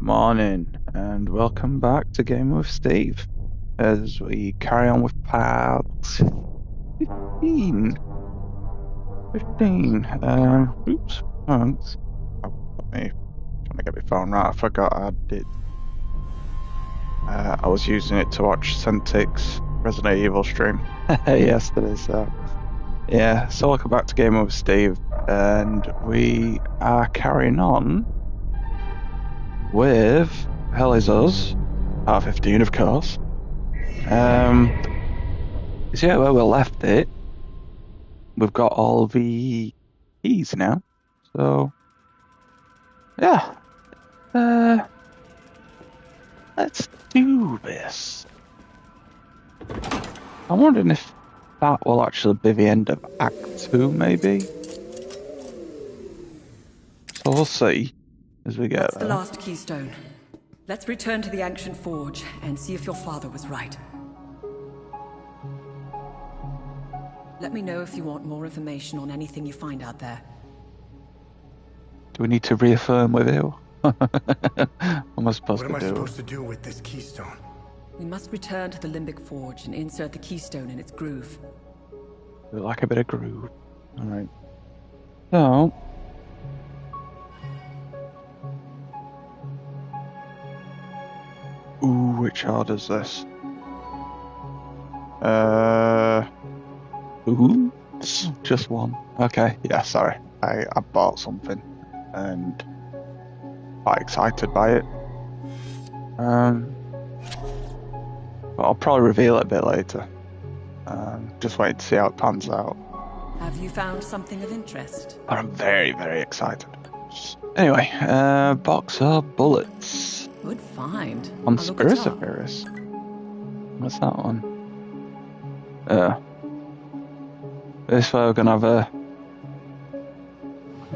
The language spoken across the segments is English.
Morning, and welcome back to Game with Steve as we carry on with part 15. 15. Oops, thanks. Oh, let me trying to get my phone right. I forgot I did. I was using it to watch Centic's Resident Evil stream yesterday, so yeah. So welcome back to Game with Steve, and we are carrying on with Hell Is Us, part 15, of course. So yeah, where we left it, we've got all the keys now. So yeah, let's do this. I'm wondering if that will actually be the end of Act 2, maybe. So we'll see as we get That's there. the last keystone. Let's return to the ancient forge and see if your father was right. Let me know if you want more information on anything you find out there. Do we need to reaffirm with you? What am I supposed to do? What am I supposed to do with this keystone? We must return to the limbic forge and insert the keystone in its groove. We like a bit of groove. Alright. So ooh, which order's this? Ooh, just one. Okay, yeah, sorry. I bought something and quite excited by it. But I'll probably reveal it a bit later. Just wait to see how it pans out. Have you found something of interest? But I'm very, very excited. Anyway, box of bullets. Good find. Conspiracy theorist. What's that one? This way we're gonna have a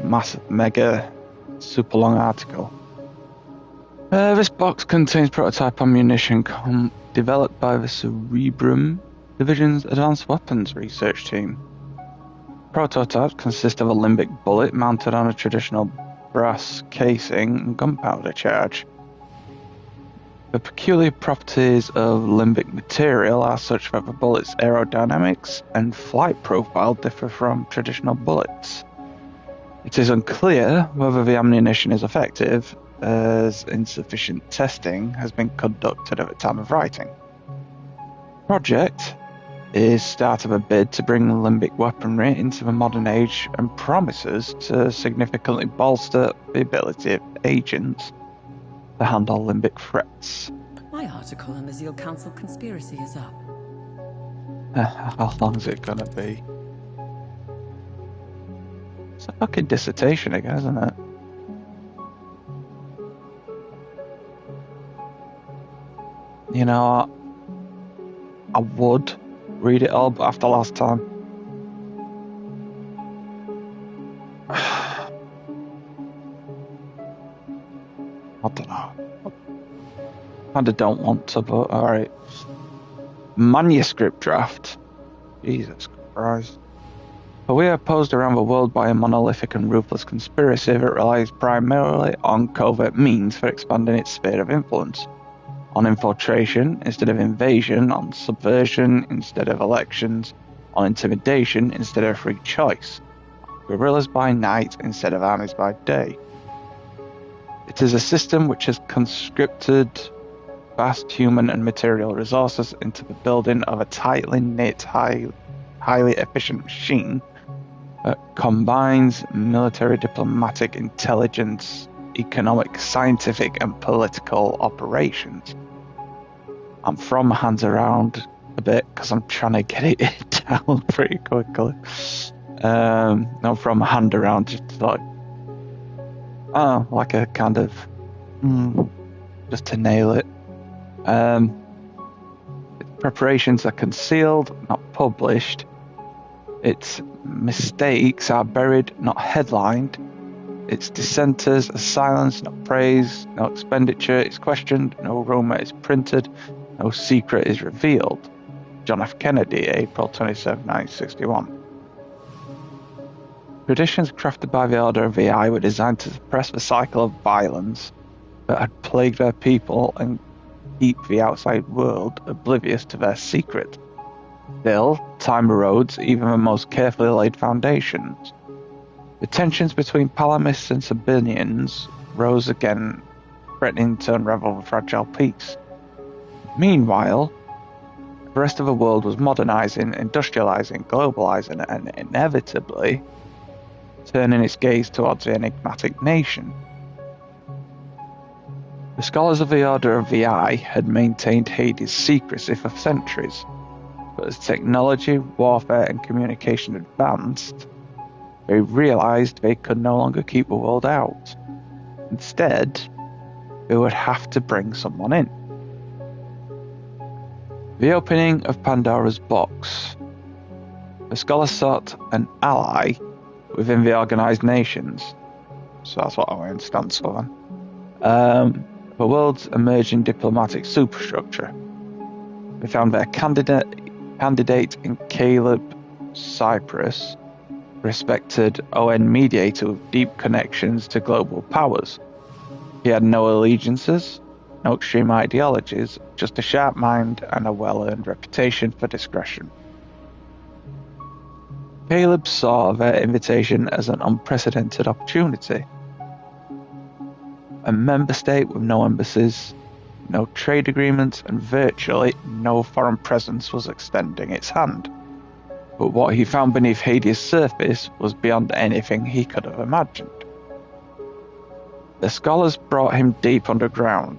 massive, mega, super long article. This box contains prototype ammunition developed by the Cerebrum Division's Advanced Weapons Research Team. Prototypes consist of a limbic bullet mounted on a traditional brass casing and gunpowder charge. The peculiar properties of limbic material are such that the bullet's aerodynamics and flight profile differ from traditional bullets. It is unclear whether the ammunition is effective, as insufficient testing has been conducted at the time of writing. The project is start of a bid to bring limbic weaponry into the modern age and promises to significantly bolster the ability of agents to handle limbic threats. My article on the Zeal Council conspiracy is up. How long's it gonna be? It's a fucking dissertation again, isn't it? You know, I would read it all, but after last time, I don't know. Kinda don't want to, but alright. Manuscript draft. Jesus Christ. But we are posed around the world by a monolithic and ruthless conspiracy that relies primarily on covert means for expanding its sphere of influence. On infiltration instead of invasion, on subversion instead of elections, on intimidation instead of free choice. Guerrillas by night instead of armies by day. It is a system which has conscripted vast human and material resources into the building of a tightly knit, highly efficient machine that combines military, diplomatic, intelligence, economic, scientific, and political operations. I'm from hands around a bit because I'm trying to get it down pretty quickly. Not from hand around, just like like a kind of just to nail it. Preparations are concealed, not published. Its mistakes are buried, not headlined. Its dissenters are silenced, not praised. No expenditure is questioned. No rumor is printed. No secret is revealed. John F. Kennedy, April 27, 1961. Traditions crafted by the Order of the Eye were designed to suppress the cycle of violence that had plagued their people and keep the outside world oblivious to their secret. Still, time erodes even the most carefully laid foundations. The tensions between Palamists and Sabinians rose again, threatening to unravel the fragile peace. Meanwhile, the rest of the world was modernizing, industrializing, globalizing, and inevitably turning its gaze towards the enigmatic nation. The scholars of the Order of the Eye had maintained Hades' secrecy for centuries, but as technology, warfare, and communication advanced, they realized they could no longer keep the world out. Instead, they would have to bring someone in. The opening of Pandora's box. The scholars sought an ally within the organized nations. So that's what ON stands for. The world's emerging diplomatic superstructure. They found their candidate in Caleb Cyprus, respected ON mediator with deep connections to global powers. He had no allegiances, no extreme ideologies, just a sharp mind and a well-earned reputation for discretion. Caleb saw their invitation as an unprecedented opportunity. A member state with no embassies, no trade agreements, and virtually no foreign presence was extending its hand. But what he found beneath Hades' surface was beyond anything he could have imagined. The scholars brought him deep underground.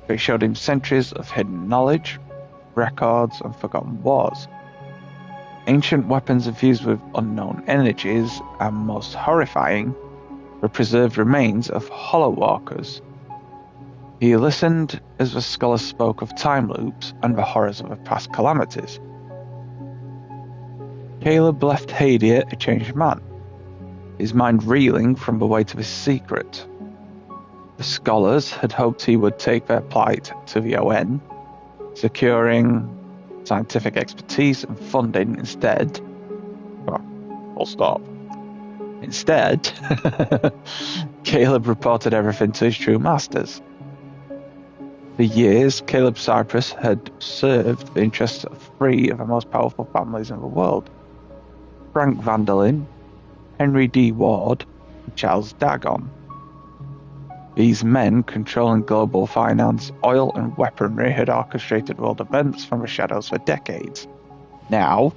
They showed him centuries of hidden knowledge, records, and forgotten wars. Ancient weapons infused with unknown energies, and most horrifying, the preserved remains of hollow walkers. He listened as the scholars spoke of time loops and the horrors of past calamities. Caleb left Hades a changed man, his mind reeling from the weight of his secret. The scholars had hoped he would take their plight to the ON, securing scientific expertise and funding instead. Well, full stop. Instead, Caleb reported everything to his true masters. For years, Caleb Cyprus had served the interests of three of the most powerful families in the world: Frank Vanderlyn, Henry D. Ward, and Charles Dagon. These men, controlling global finance, oil, and weaponry, had orchestrated world events from the shadows for decades. Now,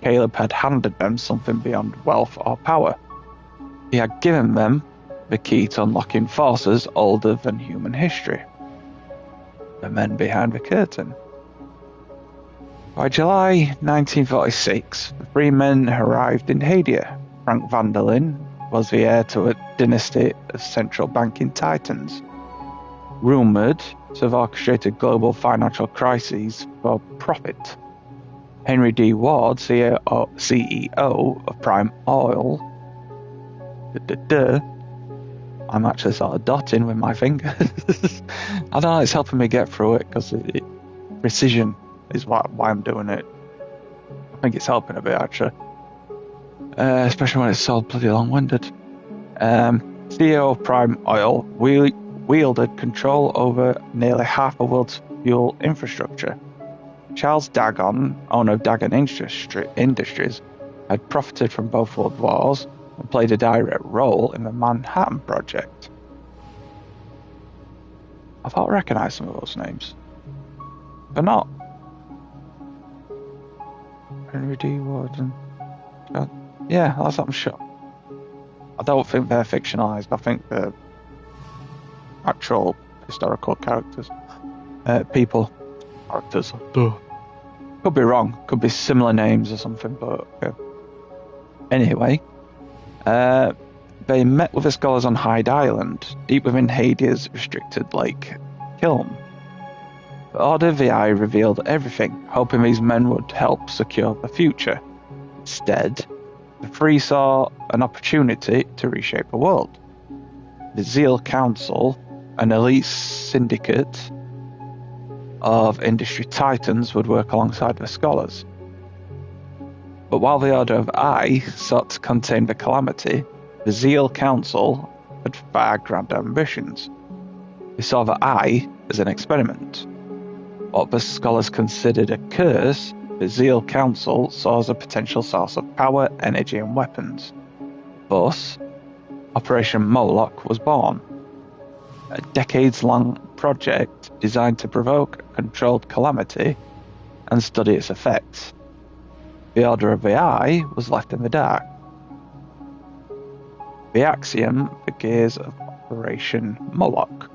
Caleb had handed them something beyond wealth or power. He had given them the key to unlocking forces older than human history. The men behind the curtain. By July 1946, the three men arrived in Hades. Frank Vanderlyn was the heir to a dynasty of central banking titans, rumoured to have orchestrated global financial crises for profit. Henry D. Ward, CEO of Prime Oil. I'm actually sort of dotting with my fingers. I don't know, it's helping me get through it because precision is why I'm doing it. I think it's helping a bit actually. Especially when it's so bloody long-winded. CEO of Prime Oil wielded control over nearly half the world's fuel infrastructure. Charles Dagon, owner of Dagon Industries, had profited from both world wars and played a direct role in the Manhattan Project. I thought I recognised some of those names. They're not. Henry D. Warden. Yeah, that's what I'm sure. I don't think they're fictionalised. I think they're actual historical characters. People. Characters. Duh. Could be wrong. Could be similar names or something, but yeah. Anyway, they met with the scholars on Hyde Island, deep within Hades' restricted lake Kiln. The Order of the Eye revealed everything, hoping these men would help secure the future. Instead, the three saw an opportunity to reshape the world. The Zeal Council, an elite syndicate of industry titans, would work alongside the scholars. But while the Order of Eye sought to contain the calamity, the Zeal Council had far grander ambitions. They saw the eye as an experiment. What the scholars considered a curse, the Zeal Council saw as a potential source of power, energy, and weapons. Thus, Operation Moloch was born, a decades-long project designed to provoke a controlled calamity and study its effects. The Order of the Eye was left in the dark. The Axiom, the gears of Operation Moloch.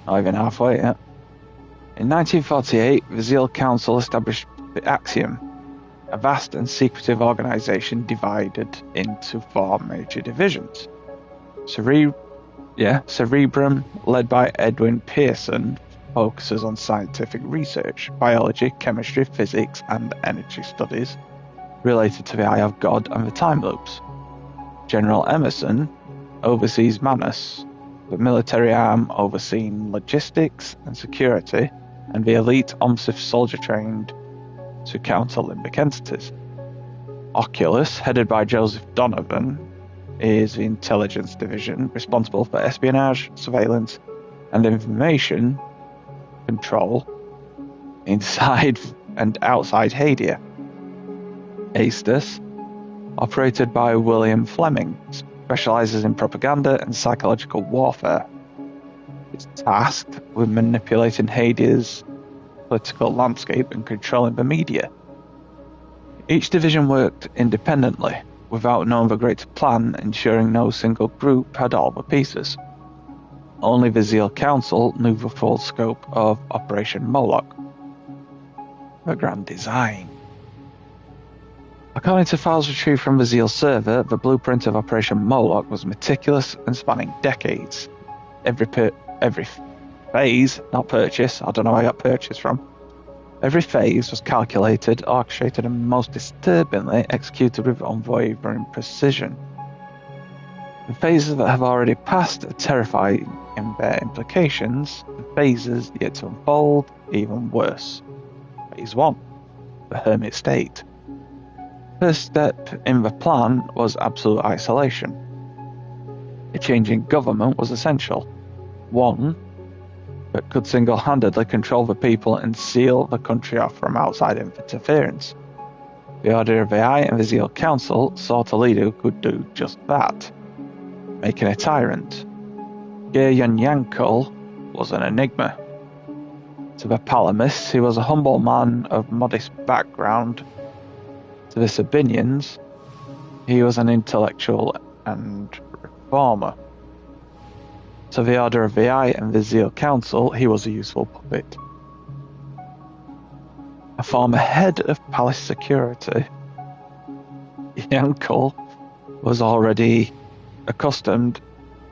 Not even halfway yet. In 1948, the Zeal Council established the Axiom, a vast and secretive organization divided into 4 major divisions. Cerebrum, led by Edwin Pearson, focuses on scientific research, biology, chemistry, physics, and energy studies related to the Eye of God and the time loops. General Emerson oversees Manus, the military arm overseeing logistics and security, and the elite OMSIF soldier trained to counter limbic entities. Oculus, headed by Joseph Donovan, is the intelligence division responsible for espionage, surveillance, and information control inside and outside Hadia. Aestus, operated by William Fleming, specializes in propaganda and psychological warfare. It's tasked with manipulating Hadia's political landscape and controlling the media. Each division worked independently, without knowing the greater plan, ensuring no single group had all the pieces. Only the Zeal Council knew the full scope of Operation Moloch, the grand design. According to files retrieved from the Zeal server, the blueprint of Operation Moloch was meticulous and spanning decades. Every phase, not purchase, I don't know where I got purchase from. Every phase was calculated, orchestrated, and most disturbingly executed with unwavering precision. The phases that have already passed are terrifying in their implications, the phases yet to unfold even worse. Phase 1, the hermit state. First step in the plan was absolute isolation. A change in government was essential. One that could single-handedly control the people and seal the country off from outside interference. The Order of the Eye and the Zeal Council sought a leader who could do just that, making a tyrant. Geryon Yankel was an enigma. To the Palamists, he was a humble man of modest background. To the Sabinians, he was an intellectual and reformer. To the Order of the Eye and the Zeal Council, he was a useful puppet. A former head of palace security, Yankel was already accustomed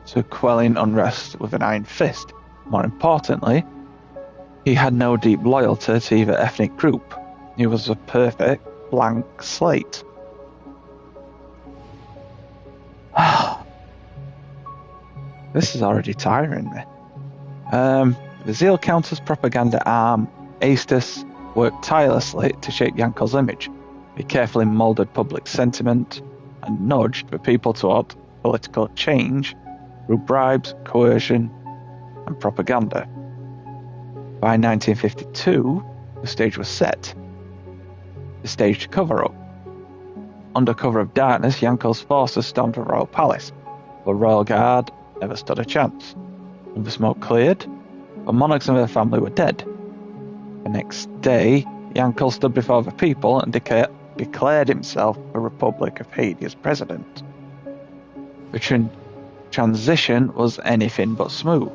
to quelling unrest with an iron fist. More importantly, he had no deep loyalty to either ethnic group. He was a perfect blank slate. This is already tiring me. The Zeal Council's propaganda arm, Aestus, worked tirelessly to shape Yankel's image. He carefully moulded public sentiment and nudged the people toward political change through bribes, coercion, and propaganda. By 1952, the stage was set. The staged cover-up. Under cover of darkness, Yankel's forces stormed the royal palace. The royal guard never stood a chance. When the smoke cleared, the monarchs and their family were dead. The next day, Yankel stood before the people and declared himself the Republic of Hadia's president. The transition was anything but smooth.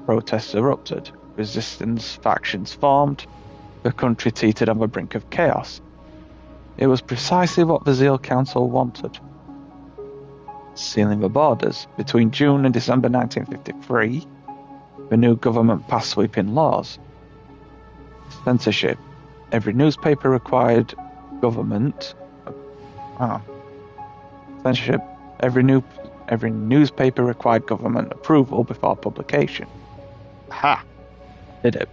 Protests erupted, resistance factions formed, the country teetered on the brink of chaos. It was precisely what the Zeal Council wanted. Sealing the borders. Between June and December 1953, the new government passed sweeping laws. Censorship. Every newspaper required government. Censorship. Every newspaper required government approval before publication. Ha! Did it.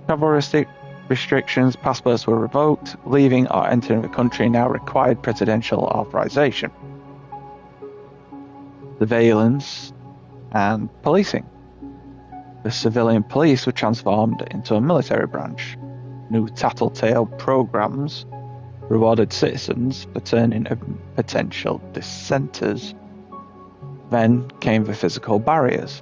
Travel restrictions, passports were revoked. Leaving or entering the country now required presidential authorization. surveillance, and policing. The civilian police were transformed into a military branch. New tattletale programs rewarded citizens for turning in potential dissenters. Then came the physical barriers.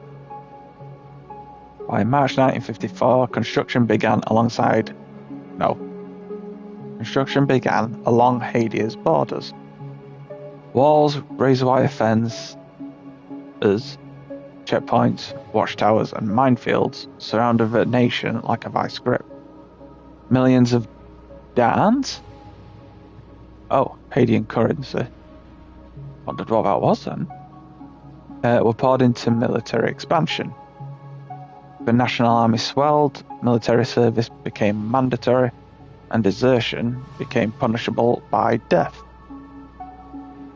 By March 1954, construction began along Hadia's borders. Walls, razor wire fences, checkpoints, watchtowers, and minefields surrounded the nation like a vice grip. Millions of dans? Oh, Hadian currency. Wondered what that was then. Were poured into military expansion. The National Army swelled, military service became mandatory, and desertion became punishable by death.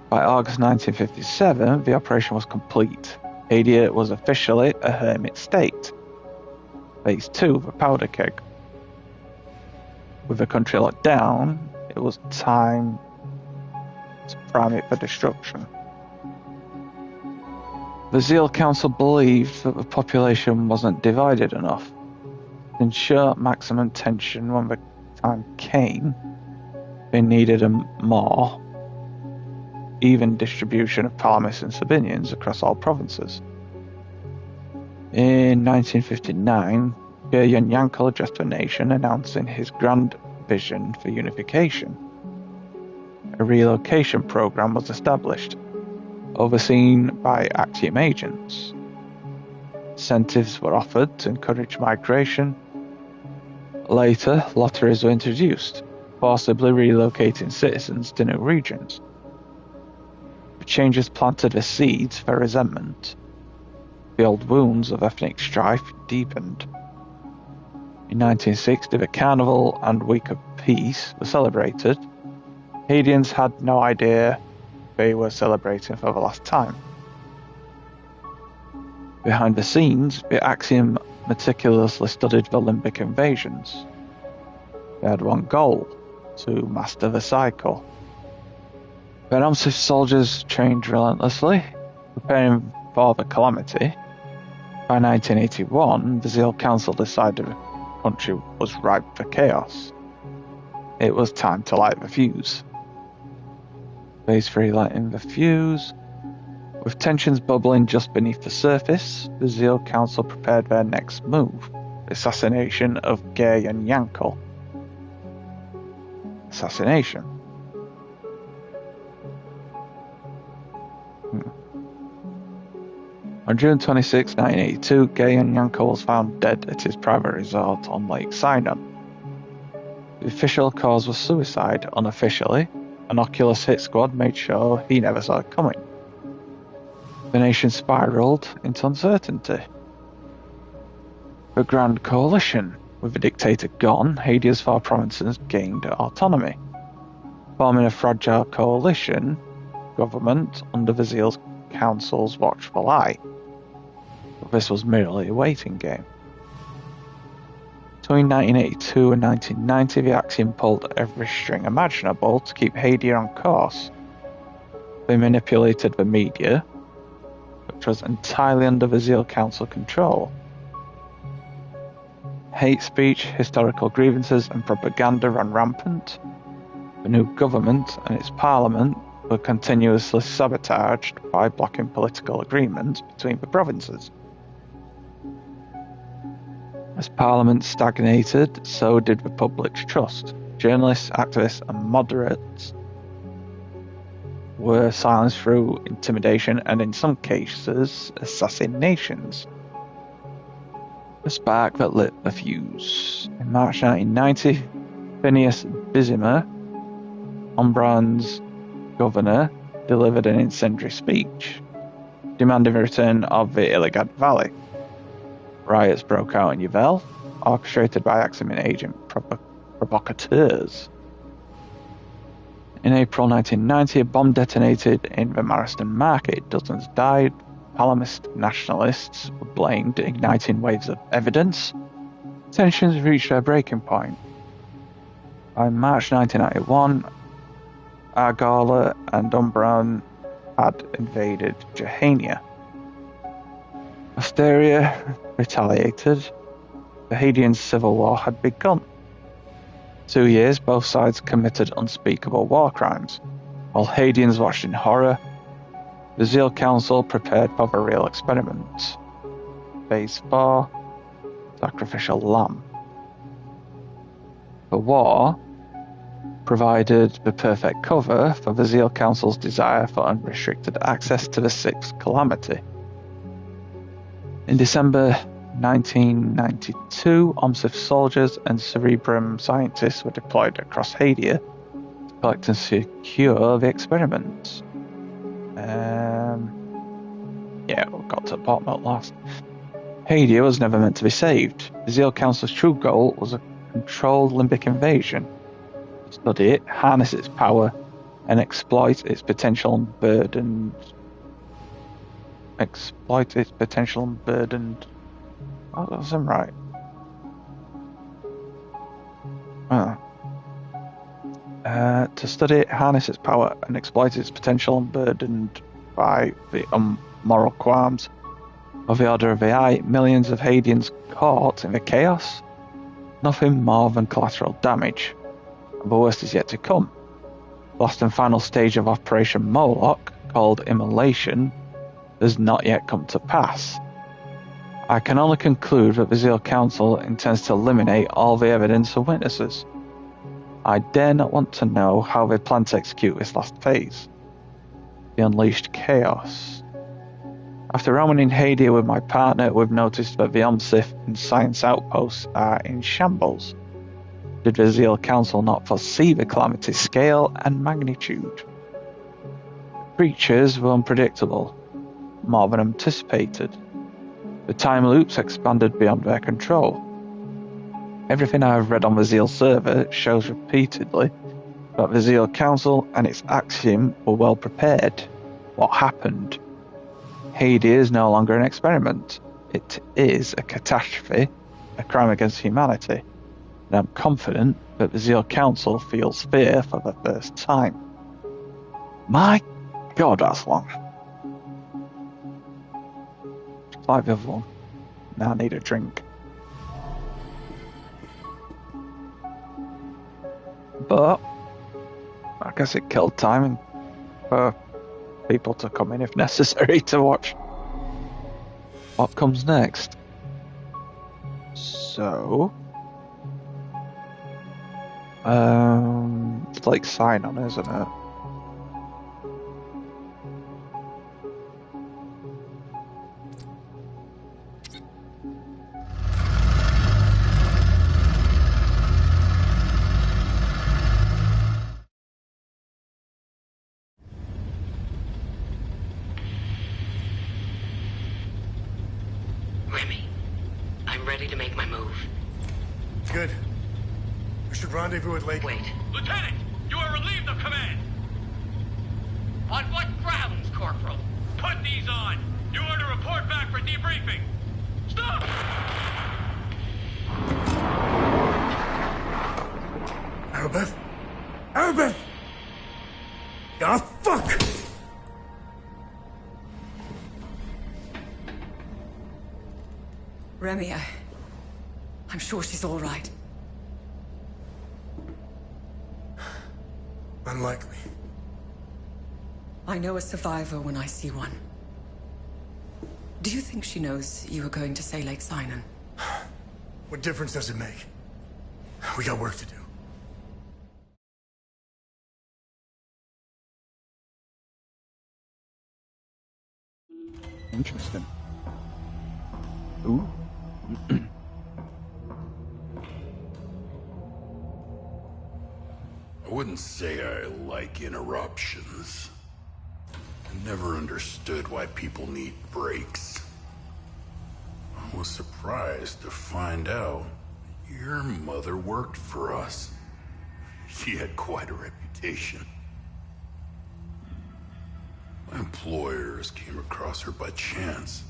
By August 1957, the operation was complete. Hadia was officially a hermit state. Phase 2, the powder keg. With the country locked down, it was time to prime it for destruction. The Zeal Council believed that the population wasn't divided enough. To ensure maximum tension when the time came, they needed a more even distribution of Palamists and civilians across all provinces. In 1959, Guryan Yankel addressed the nation announcing his grand vision for unification. A relocation program was established, overseen by Axiom agents. Incentives were offered to encourage migration. Later, lotteries were introduced, forcibly relocating citizens to new regions. The changes planted the seeds for resentment. The old wounds of ethnic strife deepened. In 1960, the Carnival and Week of Peace were celebrated. Hadians had no idea they were celebrating for the last time. Behind the scenes, the Axiom meticulously studied the Limbic invasions. They had one goal: to master the cycle. Venom's soldiers trained relentlessly, preparing for the calamity. By 1981, the Zeal Council decided the country was ripe for chaos. It was time to light the fuse. Phase 3, lighting the fuse. With tensions bubbling just beneath the surface, the Zeal Council prepared their next move: the assassination of Guryan Yankel. Assassination. On June 26, 1982, Guryan Yankel was found dead at his private resort on Lake Sinai. The official cause was suicide. Unofficially, an Oculus hit squad made sure he never saw it coming. The nation spiraled into uncertainty. The Grand Coalition. With the dictator gone, Hadia's 4 provinces gained autonomy, forming a fragile coalition government under the Zeal Council's watchful eye. But this was merely a waiting game. Between 1982 and 1990, the Axiom pulled every string imaginable to keep Hadia on course. They manipulated the media, which was entirely under the Zeal Council control. Hate speech, historical grievances, and propaganda ran rampant. The new government and its parliament were continuously sabotaged by blocking political agreements between the provinces. As Parliament stagnated, so did the public's trust. Journalists, activists, and moderates were silenced through intimidation and, in some cases, assassinations. The spark that lit the fuse. In March 1990, Phineas Bizimer, Umbran's governor, delivered an incendiary speech, demanding the return of the Illigad Valley. Riots broke out in Yvel, orchestrated by Axiom agent provocateurs. In April 1990, a bomb detonated in the Marston Market. Dozens died. Palamist nationalists were blamed, igniting waves of evidence. Tensions reached their breaking point. By March 1991, Argala and Umbran had invaded Jehania. Asteria retaliated. The Hadean civil war had begun. 2 years, both sides committed unspeakable war crimes. While Hadeans watched in horror, the Zeal Council prepared for the real experiment. Phase 4, Sacrificial Lamb. The war provided the perfect cover for the Zeal Council's desire for unrestricted access to the Sixth Calamity. In December 1992, OMSIF soldiers and Cerebrum scientists were deployed across Hadia to collect and secure the experiment. Yeah, we got to the bottom at last. Hadia was never meant to be saved. The Zeal Council's true goal was a controlled limbic invasion. Study it, harness its power, and exploit its potential unburdened. Oh, that wasn't right. To study it, harness its power, and exploit its potential unburdened by the moral qualms of the Order of the Eye, millions of Hadeans caught in the chaos. Nothing more than collateral damage. And the worst is yet to come. The last and final stage of Operation Moloch, called Immolation, has not yet come to pass. I can only conclude that the Zeal Council intends to eliminate all the evidence and witnesses. I dare not want to know how they plan to execute this last phase. The unleashed chaos. After roaming in Hadia with my partner, we've noticed that the OMSIF and science outposts are in shambles. Did the Zeal Council not foresee the calamity's scale and magnitude? The creatures were unpredictable, more than anticipated. The time loops expanded beyond their control. Everything I have read on the Zeal server shows repeatedly that the Zeal Council and its Axiom were well prepared. What happened? Hadia is no longer an experiment. It is a catastrophe, a crime against humanity. And I'm confident that the Zeal Council feels fear for the first time. My God, that's long. Just like the other one. Now I need a drink. But I guess it killed time for people to come in if necessary to watch what comes next. So it's like sign on, isn't it? Remy, I'm ready to make my move. Good. We should rendezvous at Lake. Wait. Lieutenant, you are relieved of command. On what grounds, Corporal? Put these on. You are to report back for debriefing. Stop! Arabeth? Arabeth! Ah, fuck! Remy, I'm sure she's all right. Unlikely. I know a survivor when I see one. Do you think she knows you were going to say Lake Sinon? What difference does it make? We got work to do. Interesting. Ooh. I wouldn't say I like interruptions. I never understood why people need breaks. I was surprised to find out your mother worked for us. She had quite a reputation. My employers came across her by chance.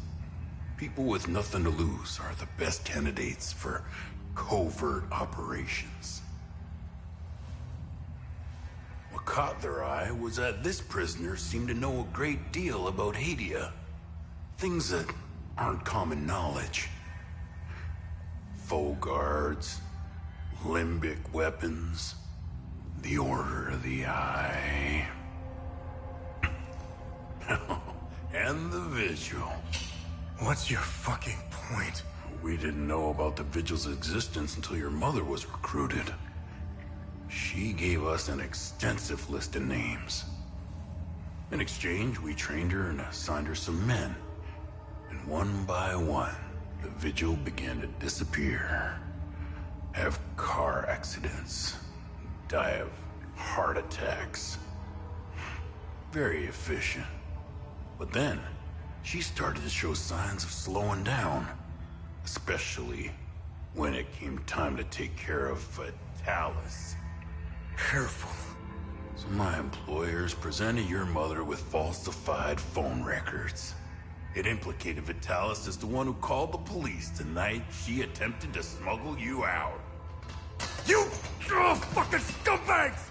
People with nothing to lose are the best candidates for covert operations. What caught their eye was that this prisoner seemed to know a great deal about Hadia. Things that aren't common knowledge. Faux guards, limbic weapons, the Order of the Eye, and the Vigil. What's your fucking point? We didn't know about the Vigil's existence until your mother was recruited. She gave us an extensive list of names. In exchange, we trained her and assigned her some men. And one by one, the Vigil began to disappear. Have car accidents. Die of heart attacks. Very efficient. But then, she started to show signs of slowing down. Especially when it came time to take care of Vitalis. Careful. So my employers presented your mother with falsified phone records. It implicated Vitalis as the one who called the police the night she attempted to smuggle you out. You fucking scumbags!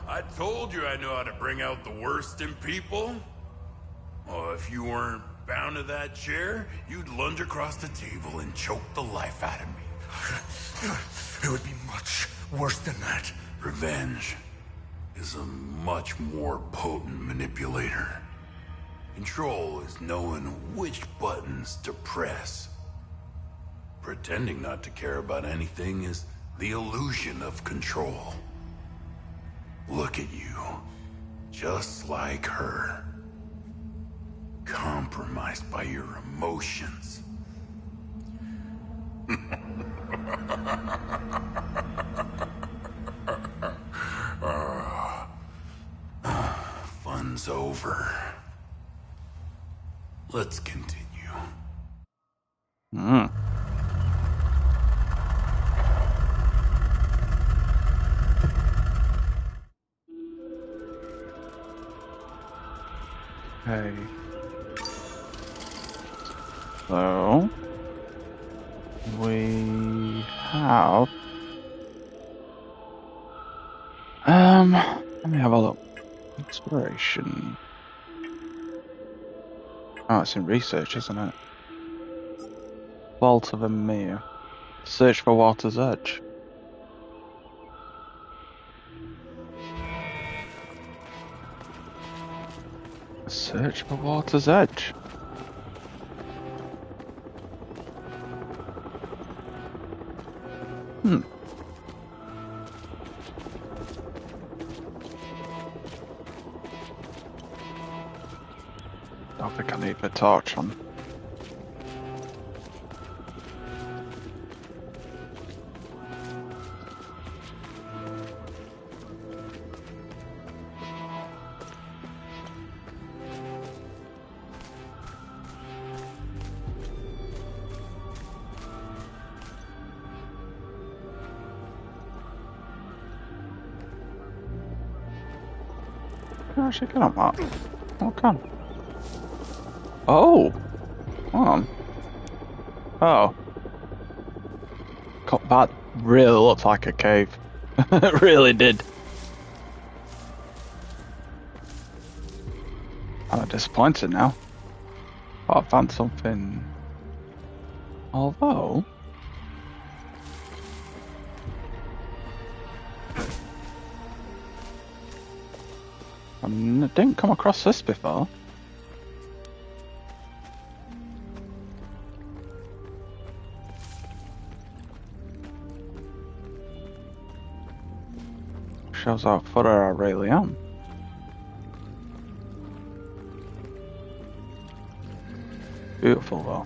I told you I know how to bring out the worst in people. Oh, if you weren't bound to that chair, you'd lunge across the table and choke the life out of me. It would be much worse than that. Revenge is a much more potent manipulator. Control is knowing which buttons to press. Pretending not to care about anything is the illusion of control. Look at you, just like her. Compromised by your emotions. Fun's over. Let's continue. Hmm. Okay. So we have let me have a look. Exploration. Oh, it's in research, isn't it? Vault of Emir. Search for Water's Edge. Search for Water's Edge. Don't think I need the torch on. Can I actually get on that? Oh, I can. Oh! Hold on. Oh. That really looked like a cave. It really did. I'm disappointed now. Oh, I found something. Although. I didn't come across this before. Shows how footer I really am. Beautiful though.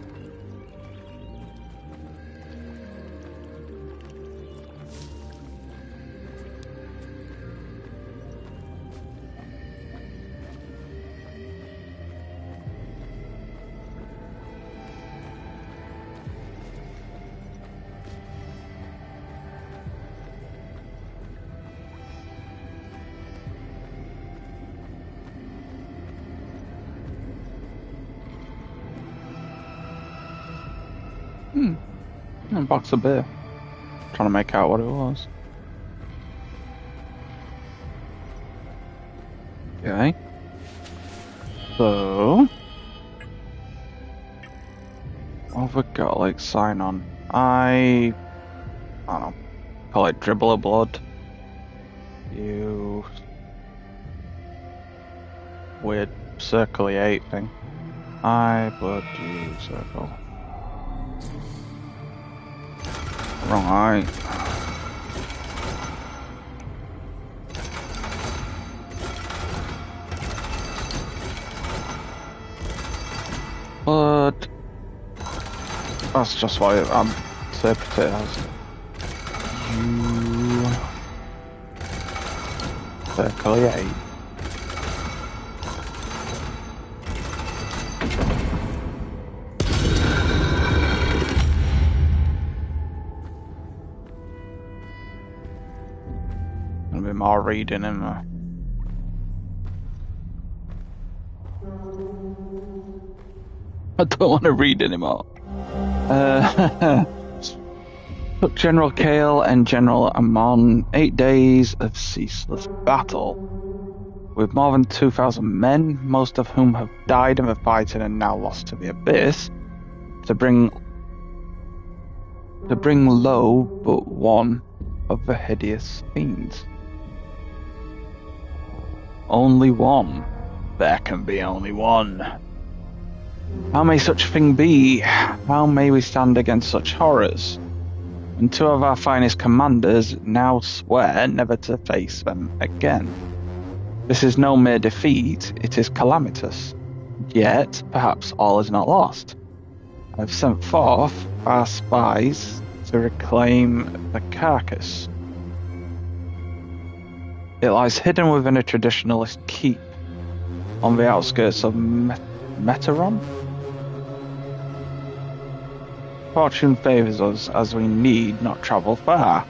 A box of beer. Trying to make out what it was. Okay. So, what have we got? Like, sign on. I don't know. Call it dribble of blood. You. Weird circle 8 thing. I blood you circle. Wrong eye. But that's just why I'm interpreting it as you circle 8. Gonna be more reading in there. I don't want to read anymore. Took General Kale and General Amon 8 days of ceaseless battle. With more than 2,000 men, most of whom have died in the fighting and now lost to the abyss, to bring low but one of the hideous fiends. Only one. There can be only one. How may such a thing be? How may we stand against such horrors? And 2 of our finest commanders now swear never to face them again. This is no mere defeat, it is calamitous. Yet, perhaps all is not lost. I have sent forth our spies to reclaim the carcass. It lies hidden within a traditionalist keep on the outskirts of Meteron. Fortune favours us as we need not travel far.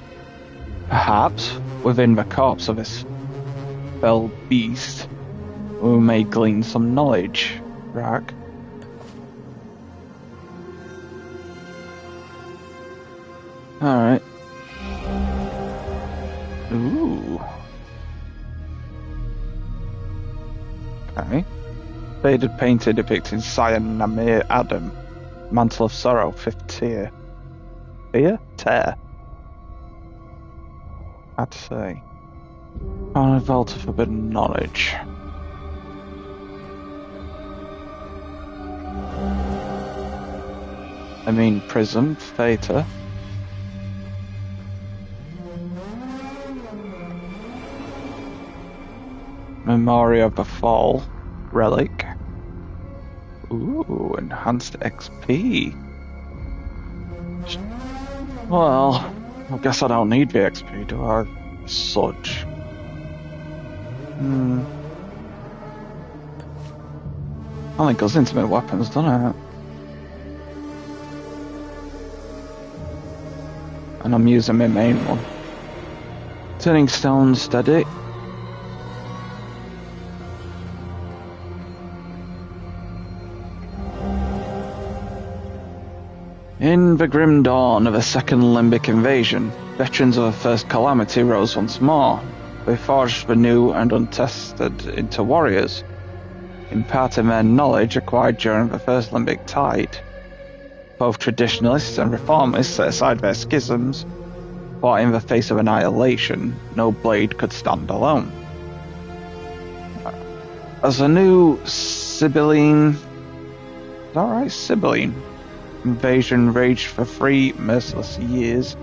Perhaps within the corpse of this fell beast we may glean some knowledge. Rag. Alright. Ooh. Okay. Faded painting depicting Cyan Namir Adam. Mantle of Sorrow, 5th tier. Tear? I'd say. Found a vault of forbidden knowledge. I mean, Prism, Theta. Memory of the Fall, Relic. Ooh, enhanced XP. Well, I guess I don't need the XP, do I? Such. Only goes into my weapons, doesn't it? And I'm using my main one. Turning stone steady. In the grim dawn of a second limbic invasion, veterans of the first calamity rose once more. They forged the new and untested into warriors, imparting their knowledge acquired during the first limbic tide. Both traditionalists and reformists set aside their schisms, for in the face of annihilation, no blade could stand alone. As a new Sibylline invasion raged for 3 merciless years,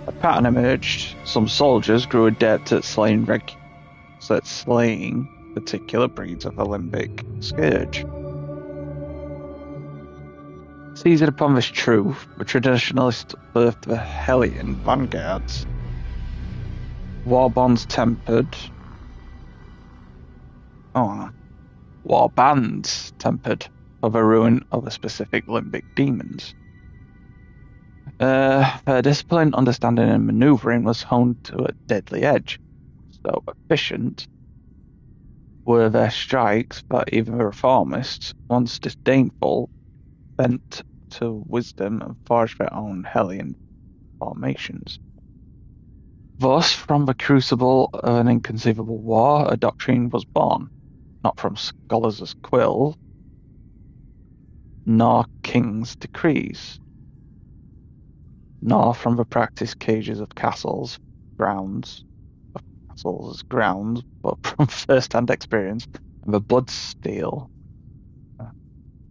a pattern emerged. Some soldiers grew adept at slaying particular breeds of the limbic scourge. Seizing upon this truth, the traditionalists birthed the Hellion vanguards. War bands tempered for the ruin of the specific limbic demons. Their discipline, understanding, and maneuvering was honed to a deadly edge. So efficient were their strikes that even the reformists, once disdainful, bent to wisdom and forged their own Hellion formations. Thus, from the crucible of an inconceivable war, a doctrine was born. not from scholars' quill, nor king's decrees, nor from the practice cages of castles, as grounds, but from first-hand experience, and the blood steel,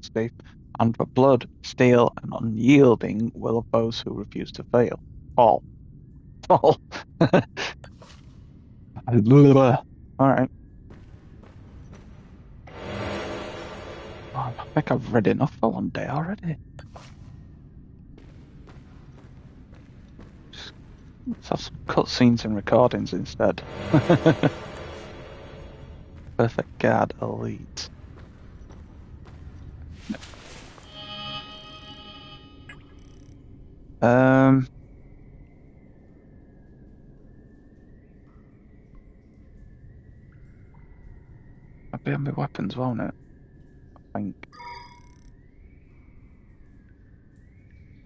Steve, and the blood, steel, and unyielding will of those who refuse to fail. Fall. Fall. Alright. I think I've read enough for one day already. Let's have some cutscenes and recordings instead. Perfect Guard Elite. I'll be on my weapons, won't it? I think.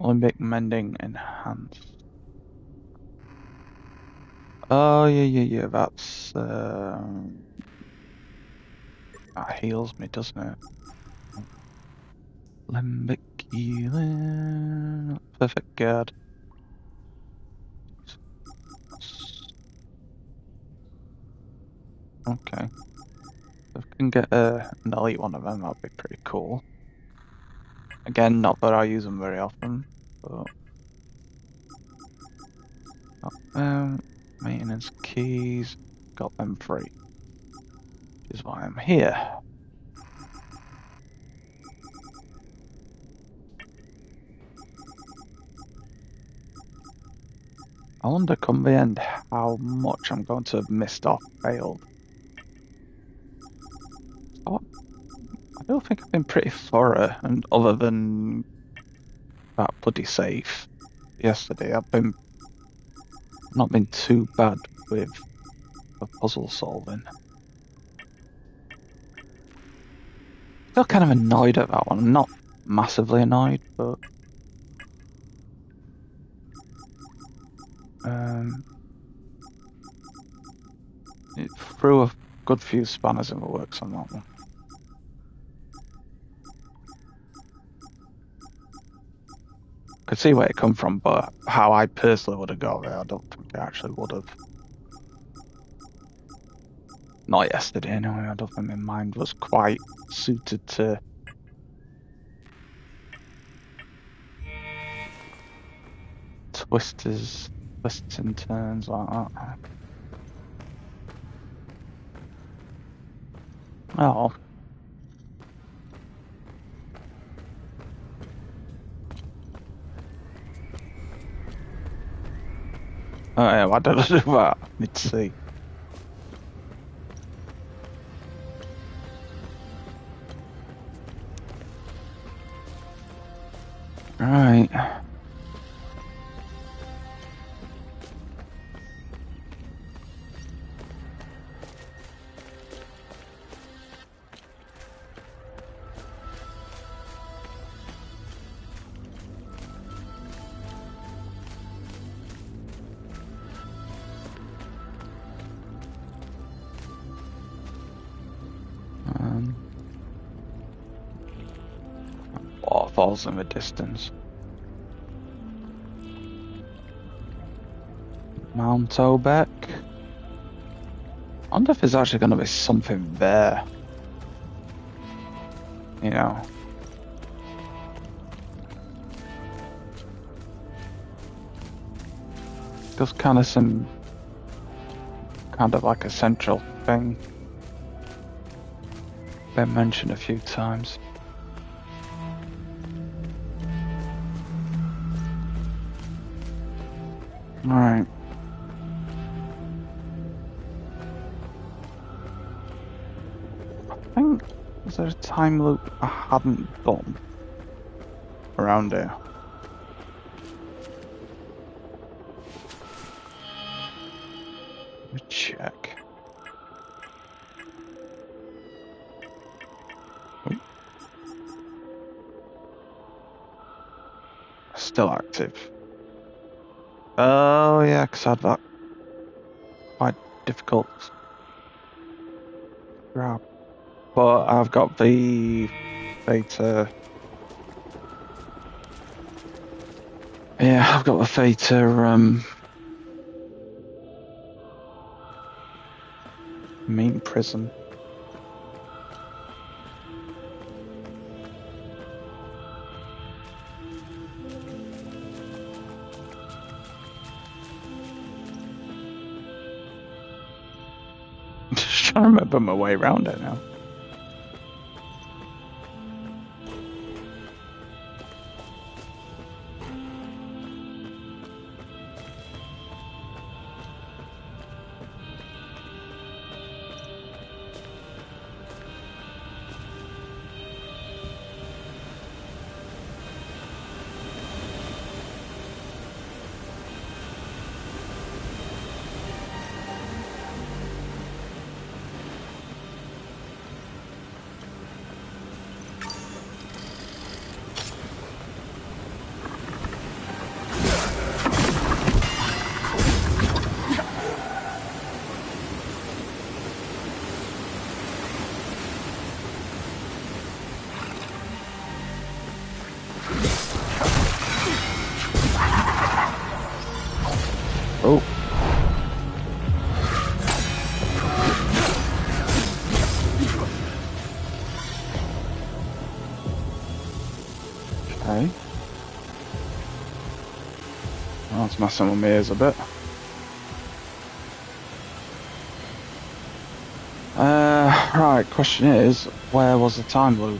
Olympic Mending Enhanced. Oh, yeah, that's, that heals me, doesn't it? Limbic healing. Perfect Guard. Okay. If I can get an elite one of them, that'd be pretty cool. Again, not that I use them very often, but... maintenance keys, got them free. Which is why I'm here. I wonder come the end how much I'm going to have missed off failed. Oh, I don't think I've been pretty thorough, and other than that bloody safe yesterday, I've not been too bad with the puzzle solving. Still kind of annoyed at that one. I'm not massively annoyed, but it threw a good few spanners in the works on that one. Could see where it come from, but how I personally would have got there, I don't think I actually would have. Not yesterday, anyway. I don't think my mind was quite suited to twists and turns like that. Oh. Oh yeah, why did I do that? Let's see. Right. Waterfalls in the distance. Mount Obeck. I wonder if there's actually going to be something there. You know. Just kind of some... kind of like a central thing. Been mentioned a few times. Alright. I think, is there a time loop I hadn't done around here? Let me check. Oh. Still active. Oh yeah, because I had that quite difficult grab. But I've got the Theta. Yeah, I've got the Theta main prison. I'm just trying to remember my way around it now. Oh. Okay. Well, that's messing with my ears a bit. Right, question is, where was the time loop?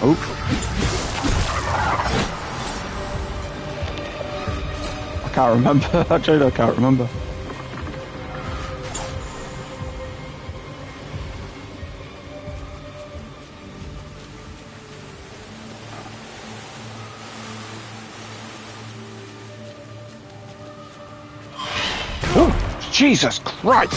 Oh. I can't remember. Actually, I can't remember. Oh, Jesus Christ!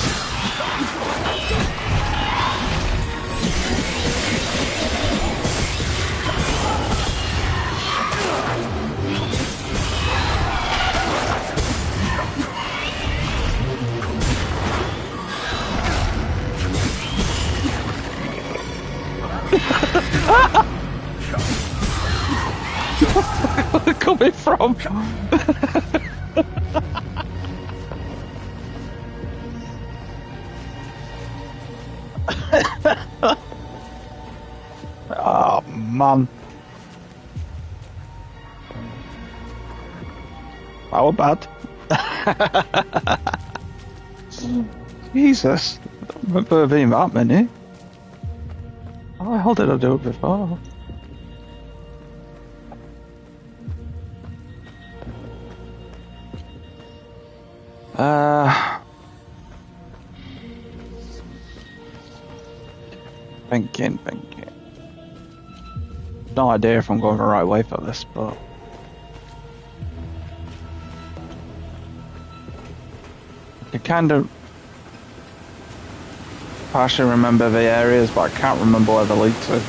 Where coming from? Oh man, that was bad. Jesus, I don't remember there being that many. How the hell did I do it before? Thinking. No idea if I'm going the right way for this, but I kind of partially remember the areas, but I can't remember where they lead to.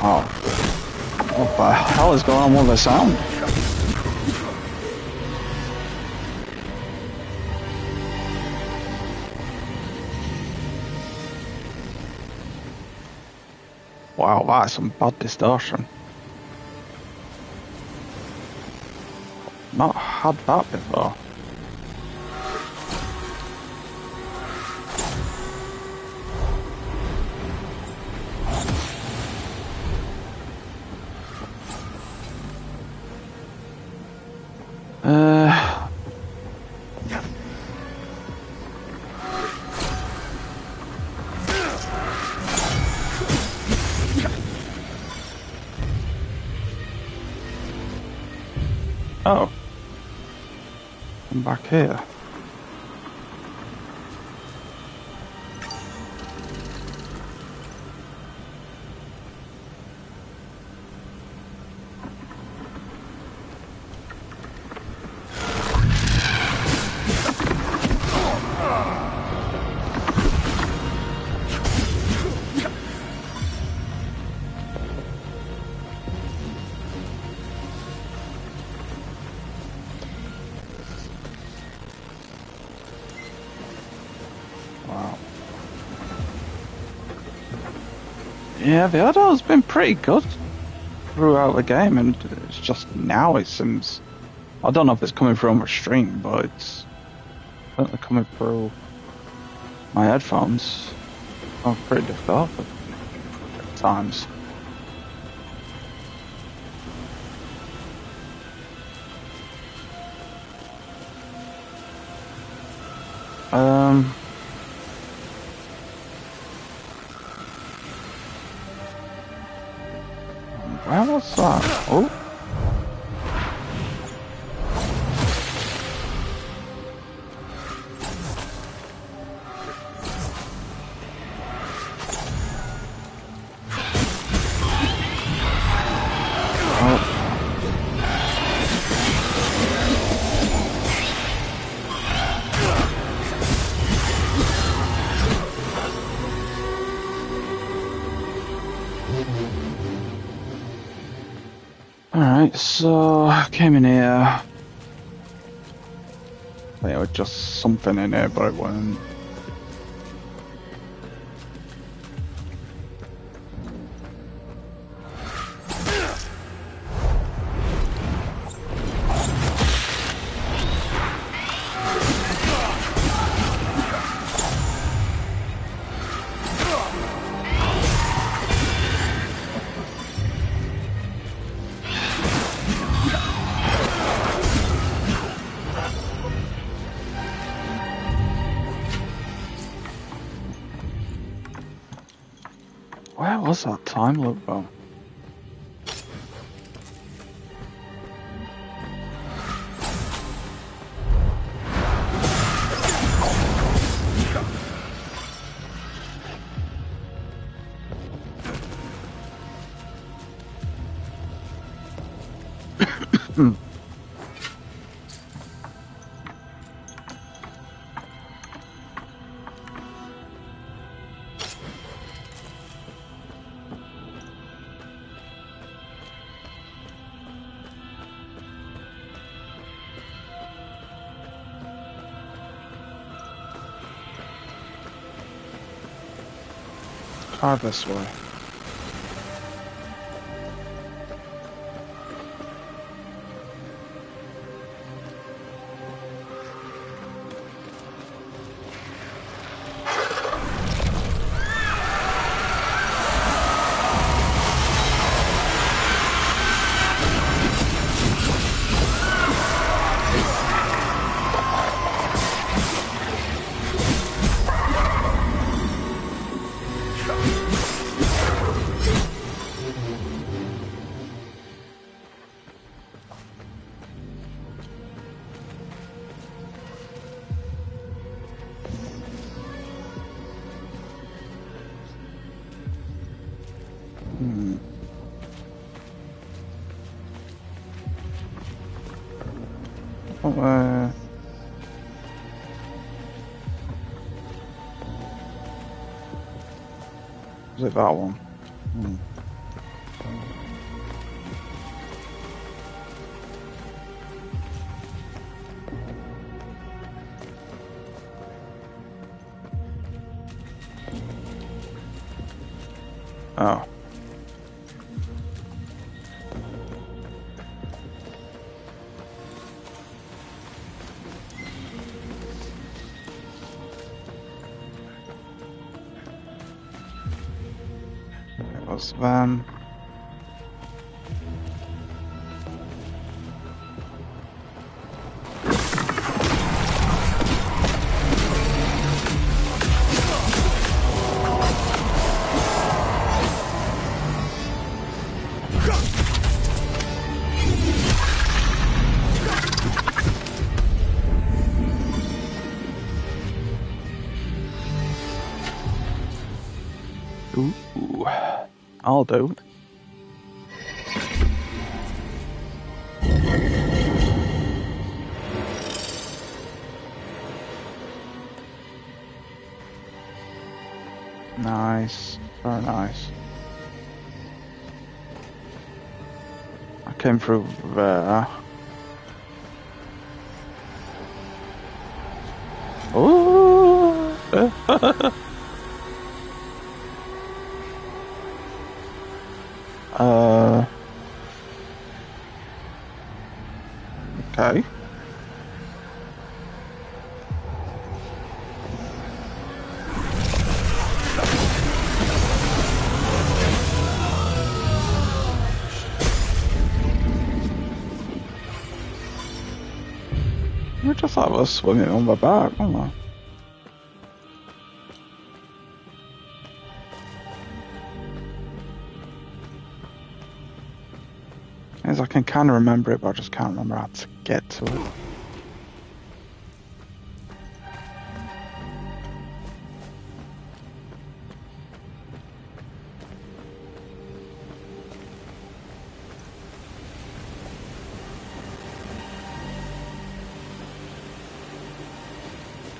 Oh, what the hell is going on with the sound? Wow, that's some bad distortion. Not had that before. Oh. I'm back here. Yeah, the audio's been pretty good throughout the game, and it's just now it seems. I don't know if it's coming through on the stream, but it's certainly coming through my headphones. Oh, pretty difficult at times. Where was that? Oh. Alright, so I came in here. I think there was just something in here, but it wasn't. Where was that time loop though? Try this way. Is it that one? Oh. It was them. Ooh, I'll do. Nice, very nice. I came through there. Ooh. just have us swimming on my back, don't I? As I can kind of remember it, but I just can't remember how to get to it.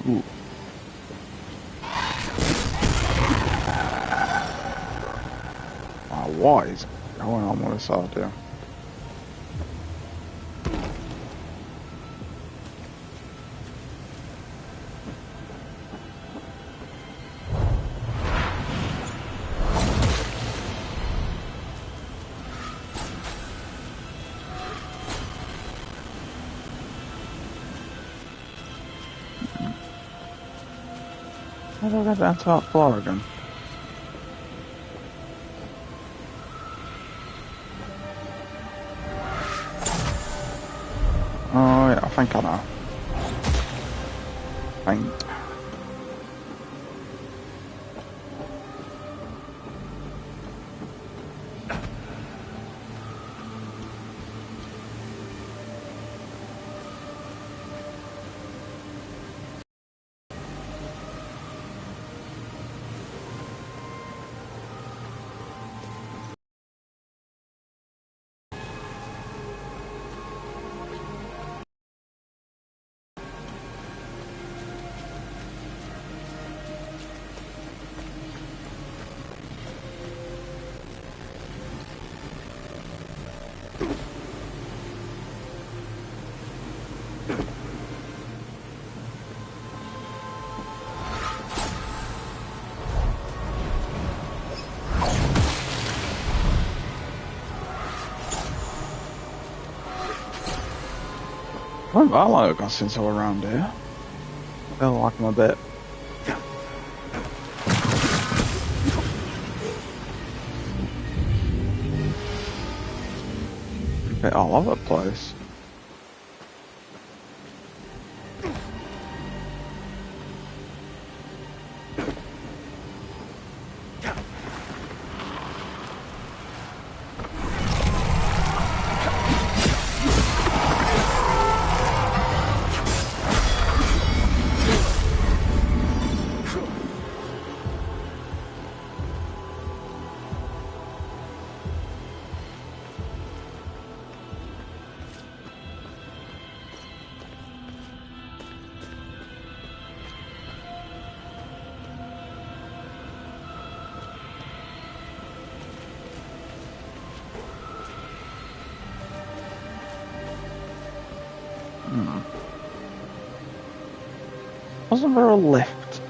Ooh. What is going on with this audio? How do I get down to that floor again? Oh yeah, I think I know. I haven't that long ago since I was around here. I feel like I'm a bit all over the place. Wasn't there a lift?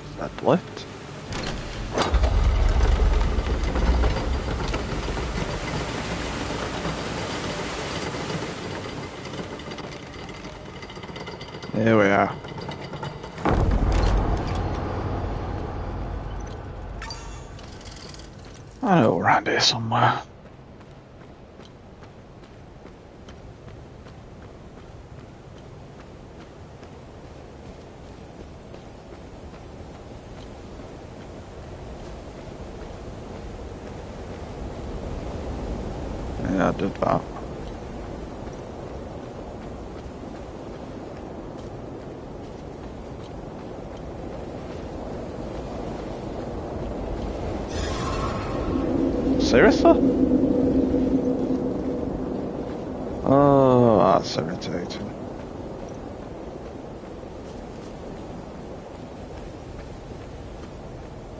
Is that lift? Here we are. I know we're around here somewhere. Yeah, I did that. Seriously? Oh, that's irritating.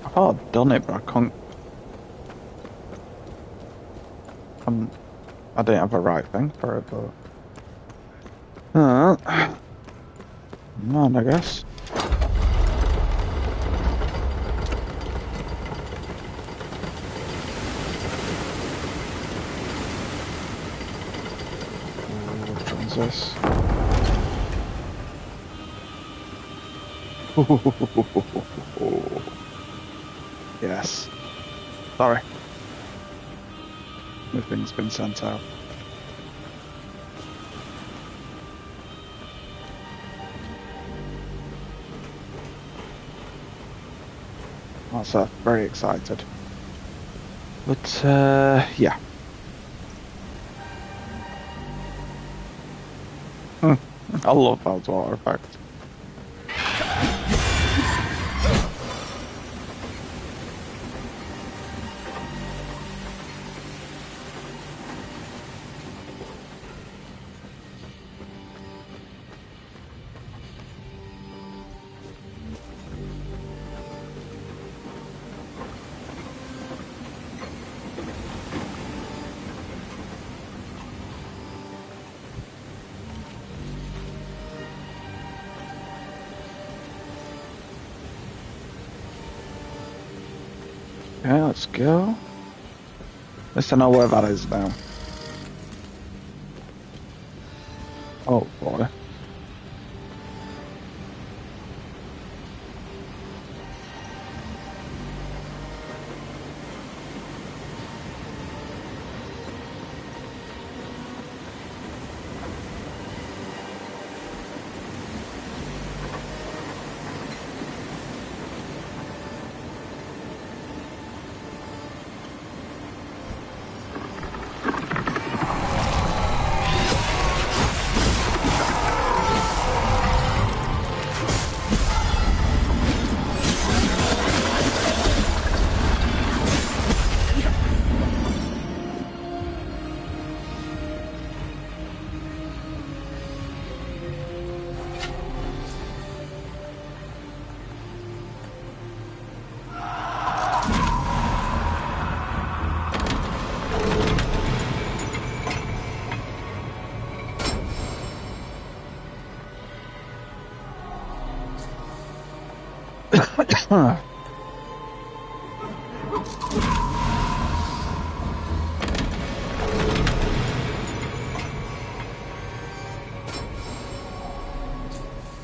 I thought I'd done it, but I couldn't. I didn't have a right thing for it, but. Come on, I guess. Which one's this? Yes. Sorry. Everything's been sent out. Also, very excited. But, yeah. I love those water effects. Okay, let's go. At least I know where that is now. Oh boy.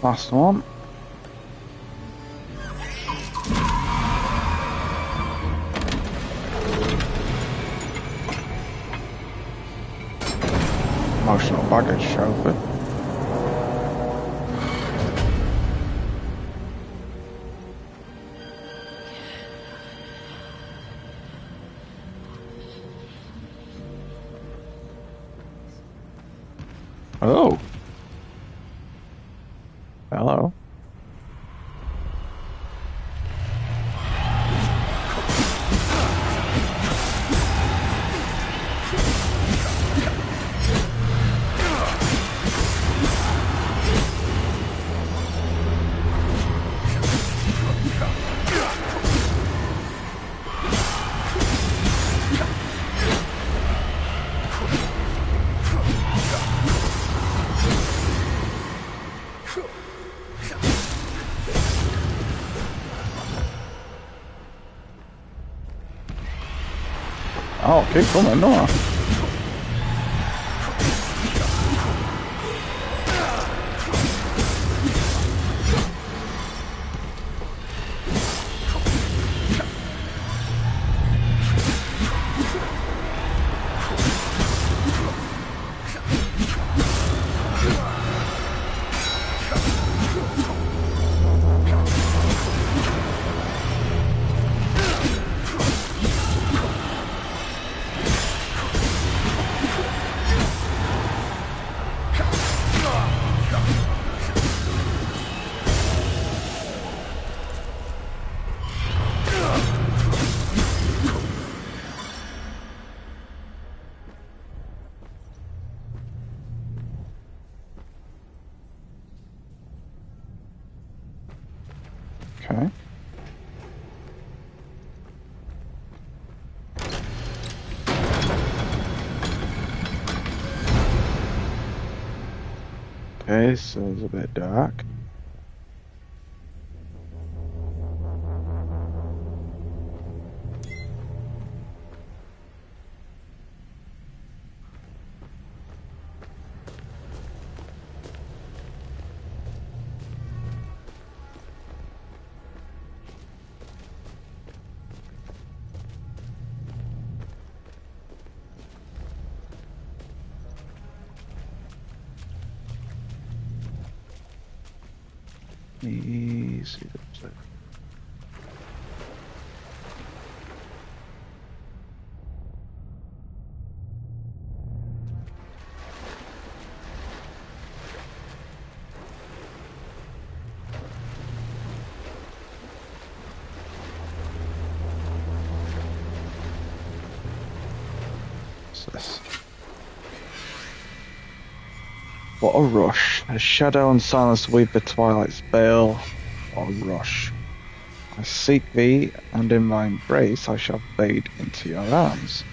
Last one. Emotional baggage trophy. Oh. Hello. Oh, keep coming, don't I? Okay. Okay, so it's a bit dark. Easy. This. What a rush. As shadow and silence weave the twilight's veil. What a rush. I seek thee, and in thy embrace I shall fade into your arms.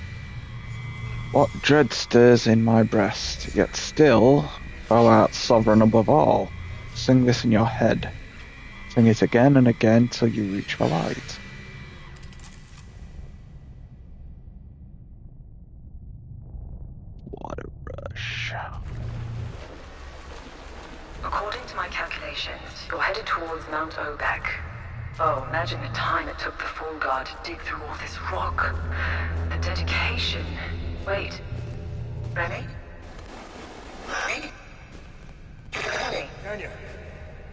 What dread stirs in my breast, yet still thou art sovereign above all. Sing this in your head. Sing it again and again till you reach the light. What a rush. According to my calculations, you're headed towards Mount Obek. Oh, imagine the time it took the Fall Guard to dig through all this rock. The dedication. Wait. Remy? Remy? Remy? Tanya,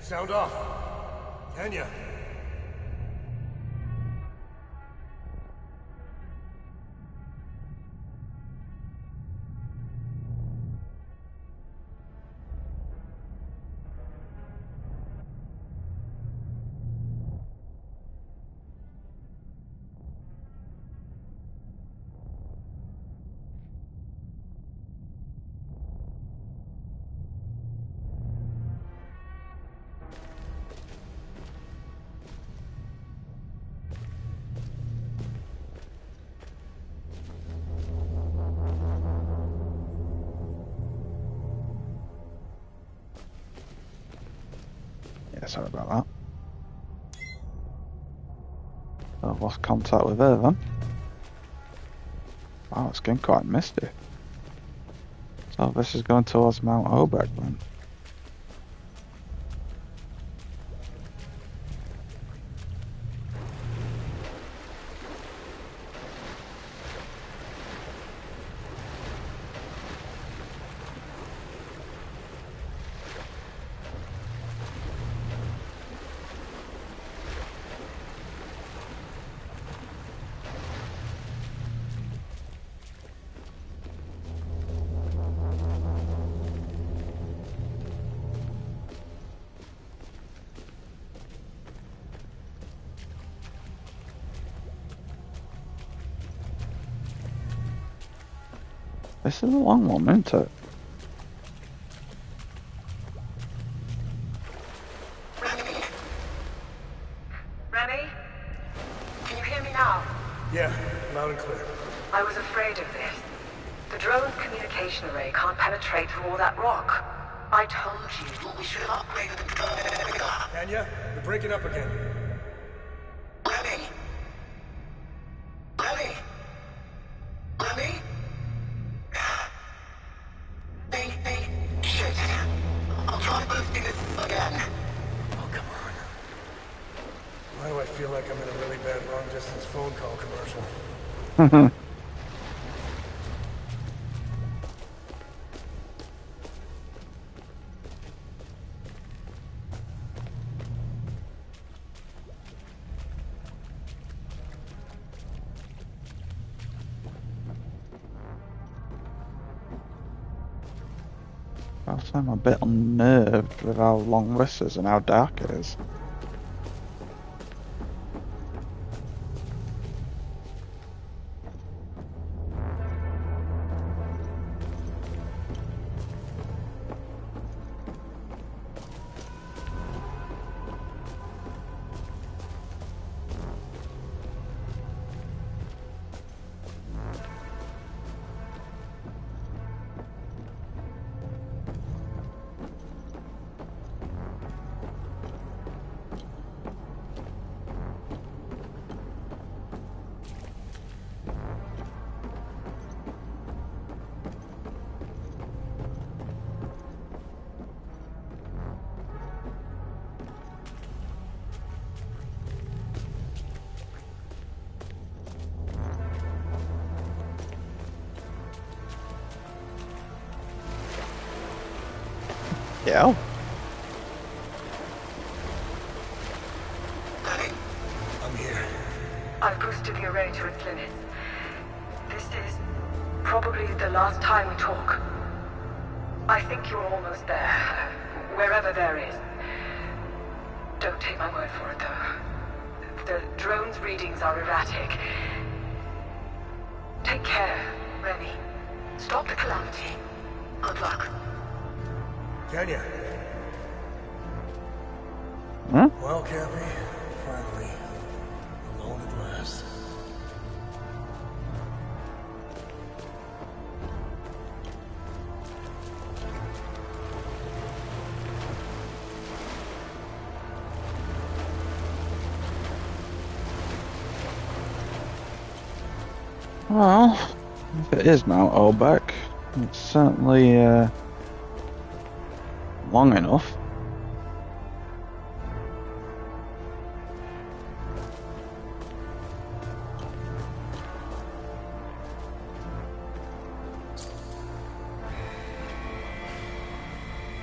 sound off. Tanya. Yeah, sorry about that. I've lost contact with her then. Wow, it's getting quite misty. So this is going towards Mount Obek then. This is a long one, isn't it? Remy? Remy? Can you hear me now? Yeah, loud and clear. I was afraid of this. The drone communication array can't penetrate through all that rock. I told you we should have upgraded the drone. Tanya, you're breaking up again. Remy? Remy? Remy? Shit. I'll try boosting this again. Oh, come on. Why do I feel like I'm in a really bad long-distance phone call commercial? I'm a bit unnerved with how long this is and how dark it is. Yeah. boosted the array to its limits. This is probably the last time we talk. I think you're almost there. Wherever there is. Don't take my word for it, though. The drone's readings are erratic. Take care, Remy. Stop the calamity. Good luck. Kenya. Huh? Well, Cappy, finally, alone at last. Well, if it is Mount Obeck, it's certainly long enough.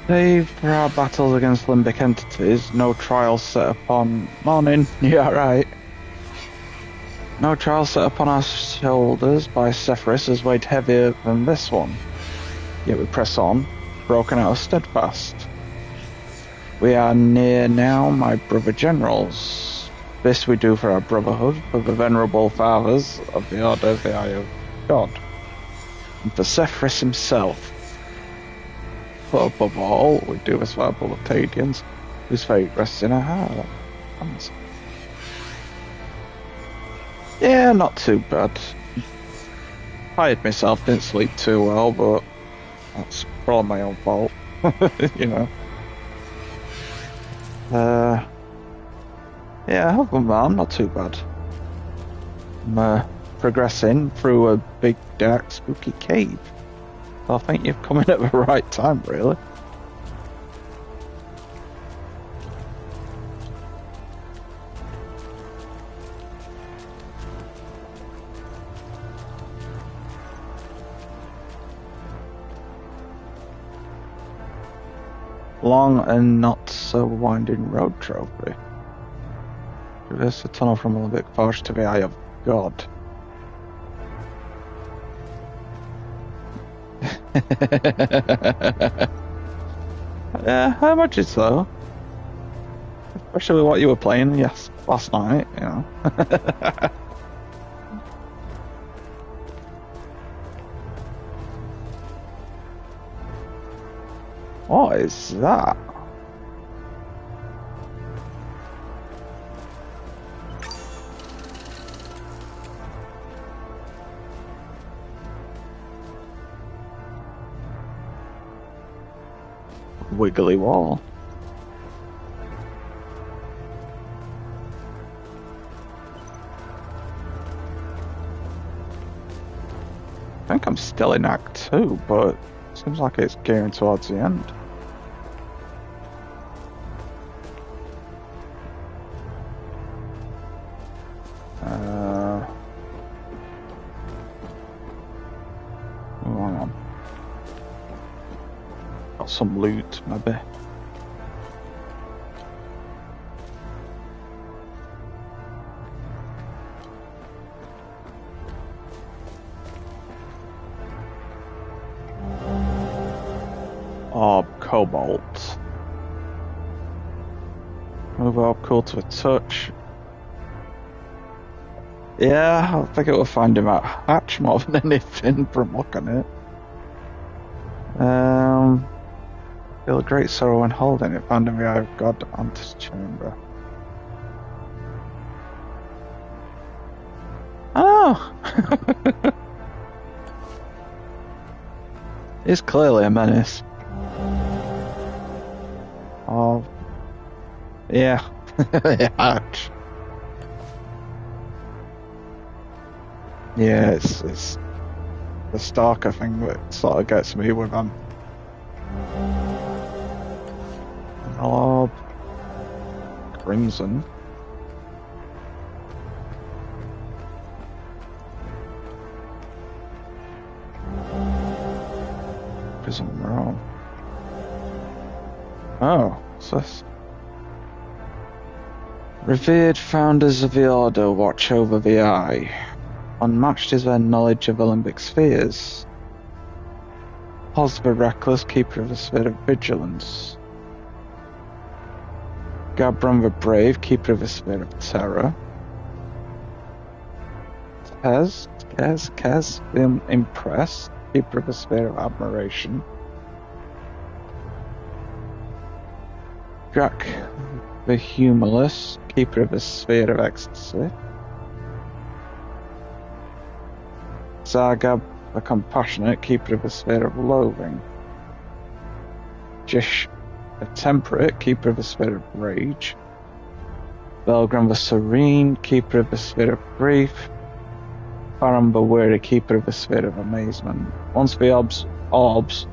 Save for our battles against limbic entities, no trials set upon... Morning, yeah, right. No trial set upon our shoulders by Sephiroth is weighed heavier than this one. Yet we press on, broken out of steadfast. We are near now, my brother generals. This we do for our brotherhood, for the venerable fathers of the Order of the Eye of God, and for Sephiroth himself. But above all, we do this for our brother Tadians, whose fate rests in our hands. Yeah, not too bad. Tired myself, didn't sleep too well, but that's probably my own fault, you know. Yeah, other than that, I'm not too bad. I'm progressing through a big, dark, spooky cave. So I think you've come in at the right time, really. Long and not so winding road trophy. Traverse the tunnel from Olympic Forge to the Eye of God. Yeah, how much is though? Especially what you were playing last night, you know. What is that? Wiggly wall. I think I'm still in Act 2, but it seems like it's gearing towards the end. Hang on. Got some loot, maybe. Orb Cobalt. Move orb cool to a touch. Yeah, I think it will find him at hatch more than anything from looking at it. Feel a great sorrow when holding it, found in the Eye of God antechamber. Oh! He's clearly a menace. Oh. Yeah. Hatch. Yeah, it's the stalker thing that sort of gets me with him. Orb. Crimson. Prism Row. Oh, what's this? Revered founders of the Order watch over the Eye. Unmatched is their knowledge of Olympic spheres. Oz the Reckless, keeper of the Sphere of Vigilance. Gabron the Brave, keeper of the Sphere of Terror. Kez the Impressed, keeper of the Sphere of Admiration. Jack the Humorless, keeper of the Sphere of Ecstasy. Zargab the Compassionate, keeper of the Sphere of Loathing. Jish the Temperate, keeper of the Sphere of Rage. Belgram the Serene, keeper of the Sphere of Grief. Baron the Weary, keeper of the Sphere of Amazement. Once the orbs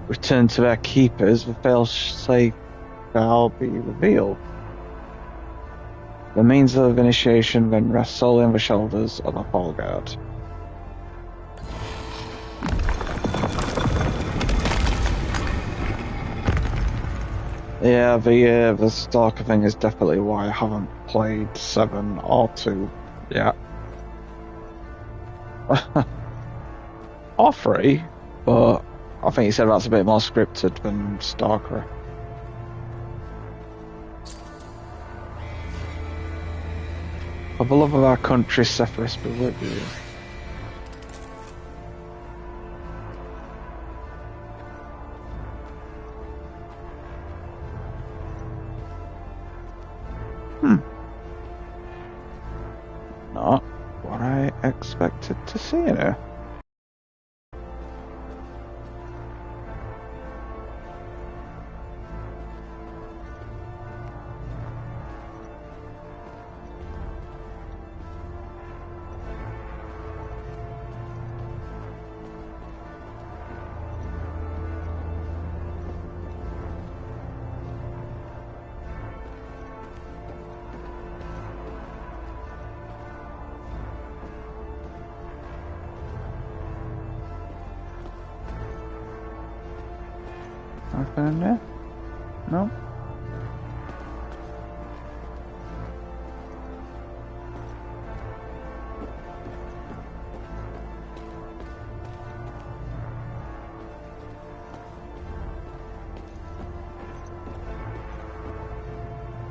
return to their keepers, the fail-safe shall be revealed. The means of initiation then rests solely on the shoulders of the Fall Guard. Yeah, the Stalker thing is definitely why I haven't played 7 or 2 yet. Or 3, but I think you said that's a bit more scripted than Stalker. For the love of our country, Sephiroth be with you. Not what I expected to see in her. Nothing in there? No?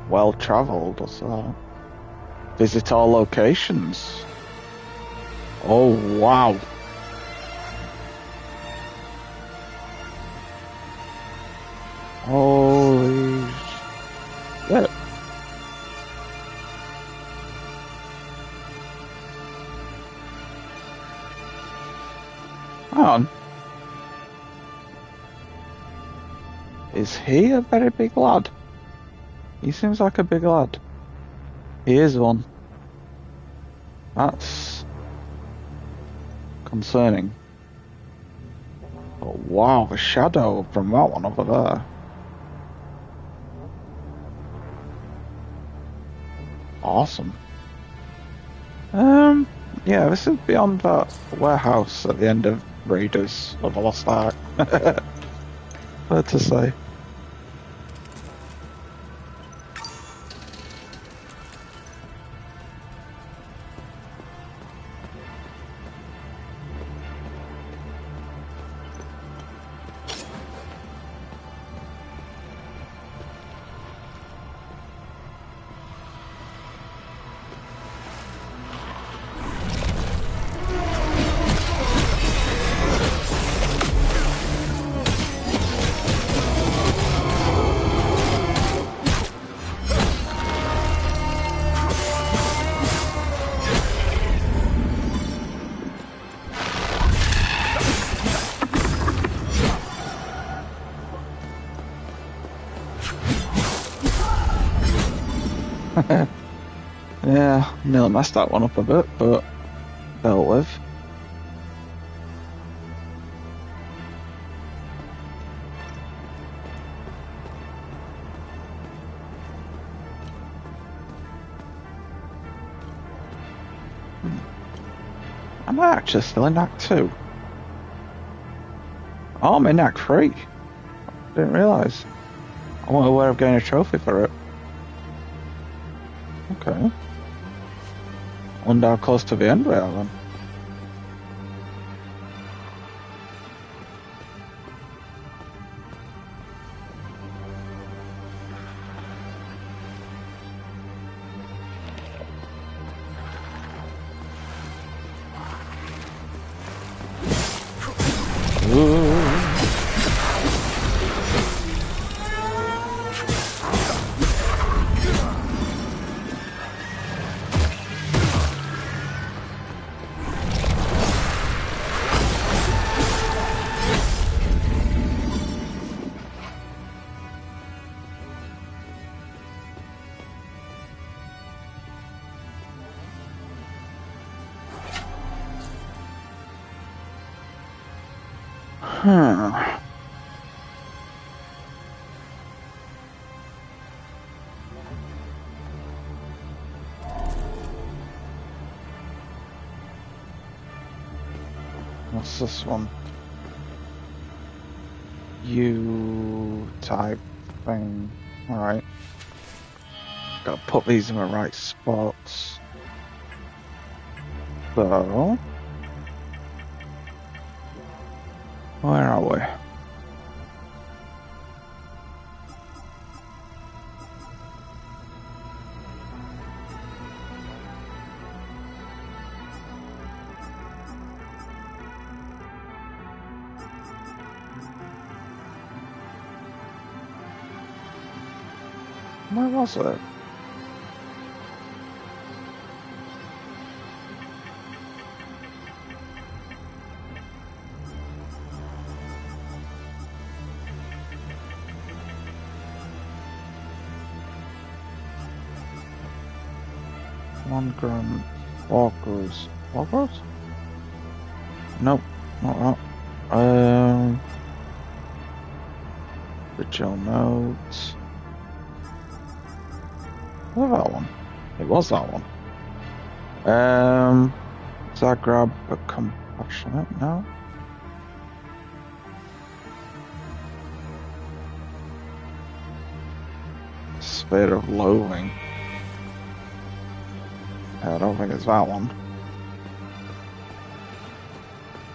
Well travelled, or so. Visit all locations. Oh wow. Holy shit. Hang on. Is he a very big lad? He seems like a big lad. He is one. That's concerning. Oh wow, the shadow from that one over there. Awesome. Yeah, this is beyond that warehouse at the end of Raiders of the Lost Ark. Fair to say. Yeah, nearly messed that one up a bit, but dealt with. Am I actually still in Act 2? Oh, I'm in Act 3. Didn't realise. I wasn't aware of getting a trophy for it. Okay. Wonder how close to the end we are then. Huh. What's this one? U type thing. Alright. Gotta put these in the right spots. So, where are we? Where was it? One gram walkers. Walkers? Nope, not that. Ritual notes. What about that one? It was that one. Does that grab a compassionate? No. Sphere of loathing. I don't think it's that one.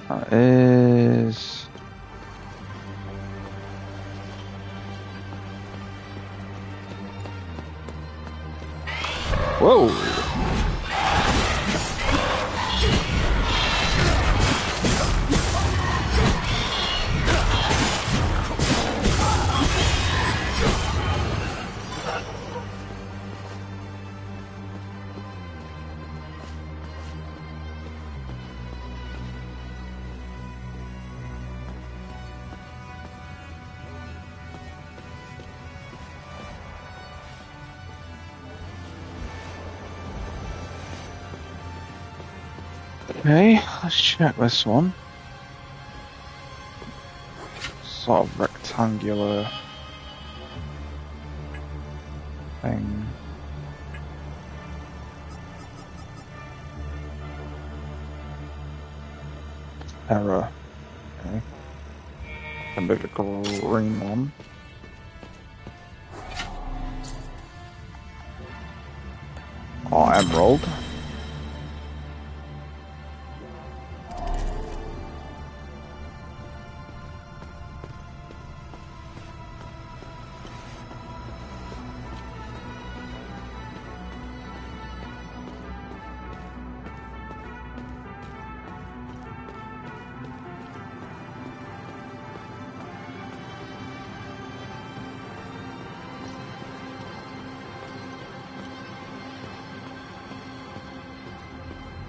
That is... Whoa! Okay, let's check this one. Sort of rectangular thing. Error. Okay. And the green one. Oh, emerald.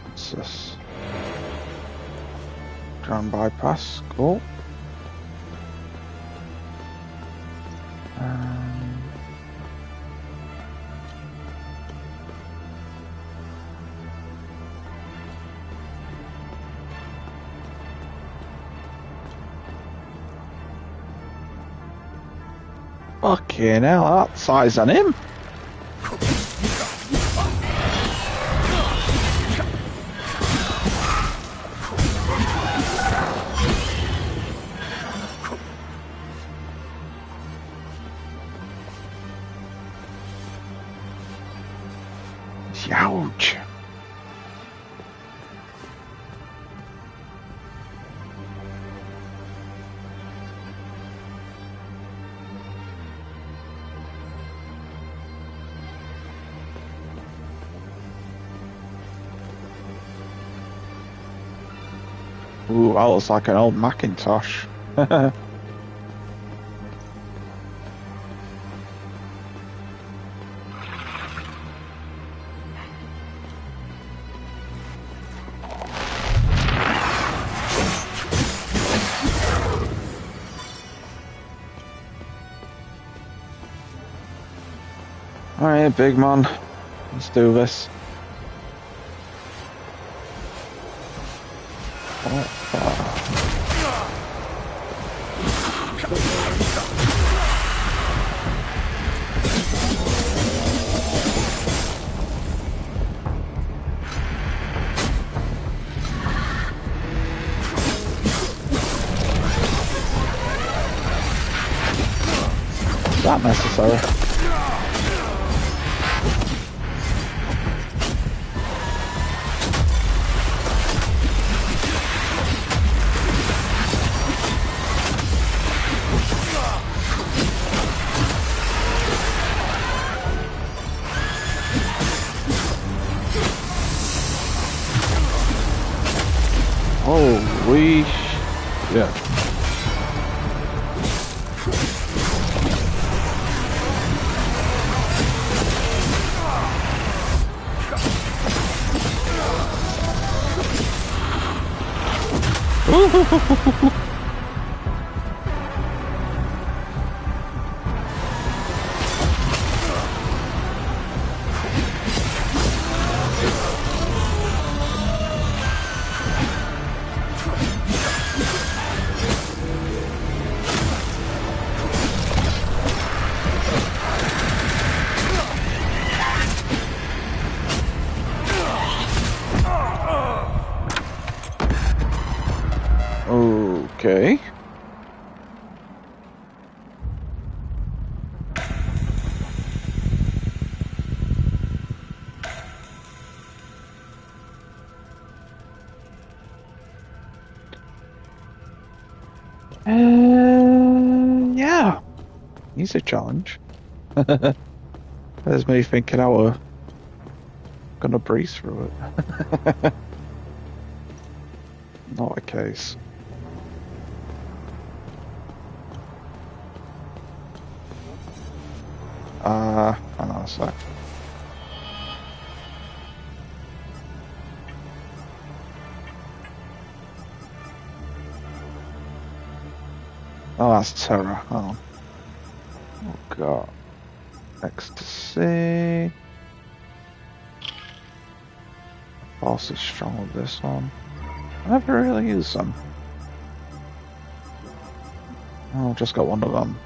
What's this? Ground bypass, cool. Fucking hell, that size on him. Ouch. Ooh, that looks like an old Macintosh. Alright, big man. Let's do this. Is that necessary? Holy shit. Okay. Yeah. He's a challenge. There's me thinking how we're gonna breeze through it. Not a case. Hang on a sec. Oh, that's terror. Oh god. Ecstasy. Boss is strong with this one. I never really used them. Oh, I've just got one of them.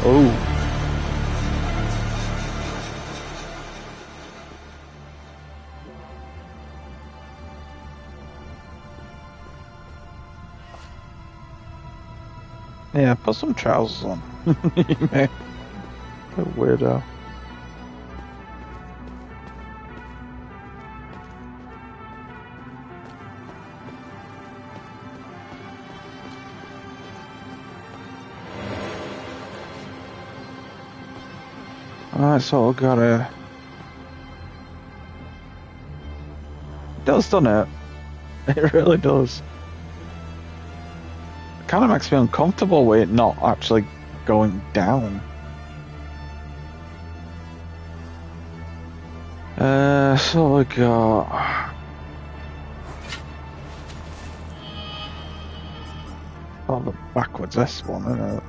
Oh. Yeah, put some trousers on. You may. A weirdo. Alright, so I've got a... It does, doesn't it? It really does. It kind of makes me uncomfortable with it not actually going down. So we got... Oh, the backwards this one, isn't it?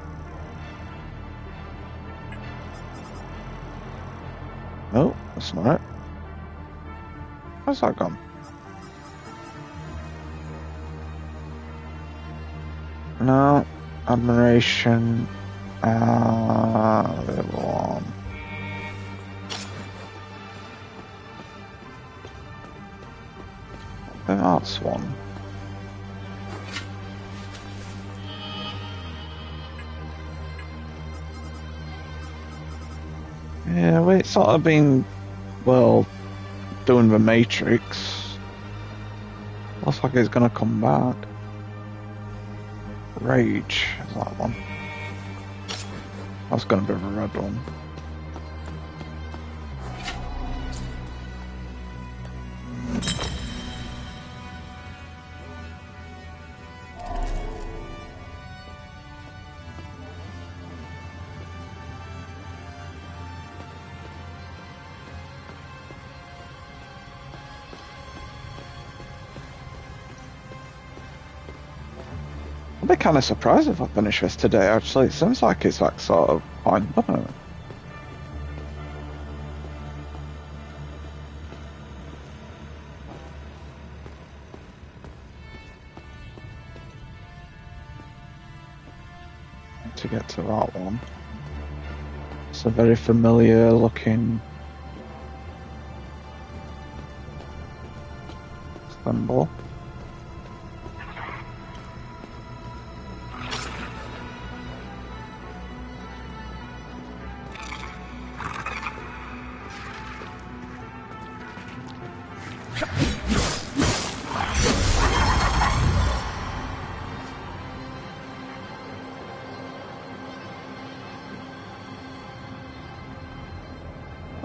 No, that's not it. Where's that gone? No, admiration. The other one. I think that's one. Yeah, we've sort of been, well, doing the Matrix. Looks like it's gonna come back. Rage is that one. That's gonna be the red one. I'd be kind of surprised if I finish this today, actually. It seems like it's like sort of fine, doesn't it? To get to that one. It's a very familiar looking symbol.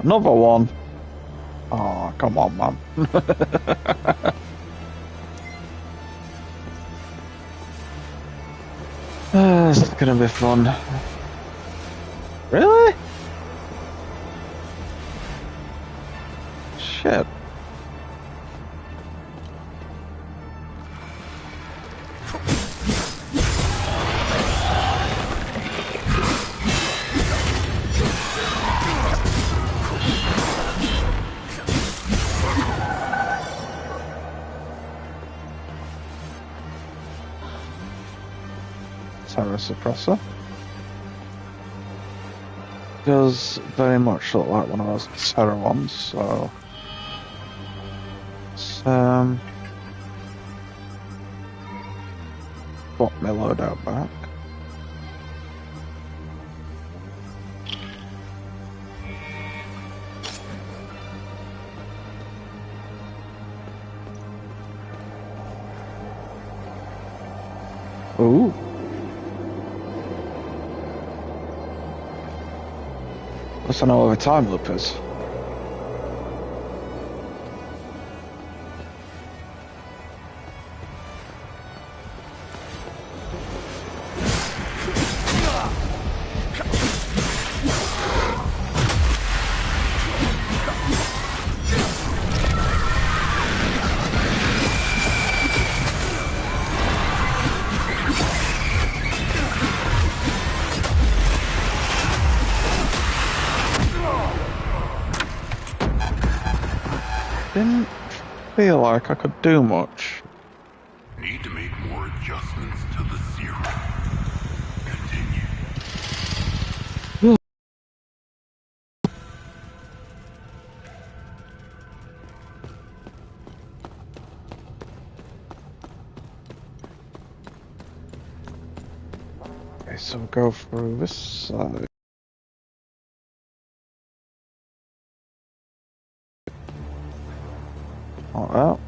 Another one. Oh, come on, man. This is gonna be fun. Really? Shit. Terror suppressor. Does very much look like one of those terror ones, so let's swap my loadout back. Ooh. Let's know where the time loop is. Didn't feel like I could do much. Need to meet. go through this side. Oh, well.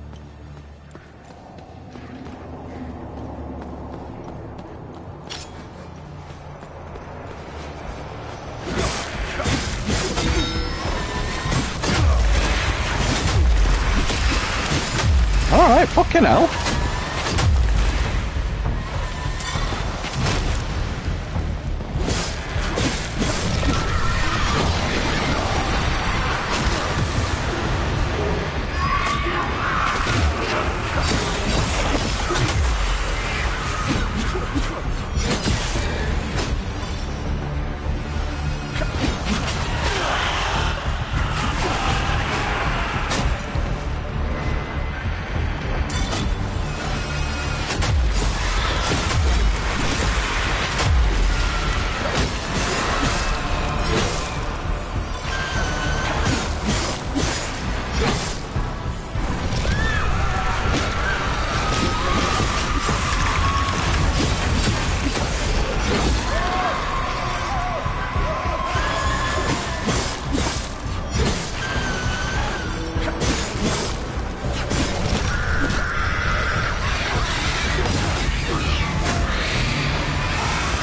Alright, fucking hell.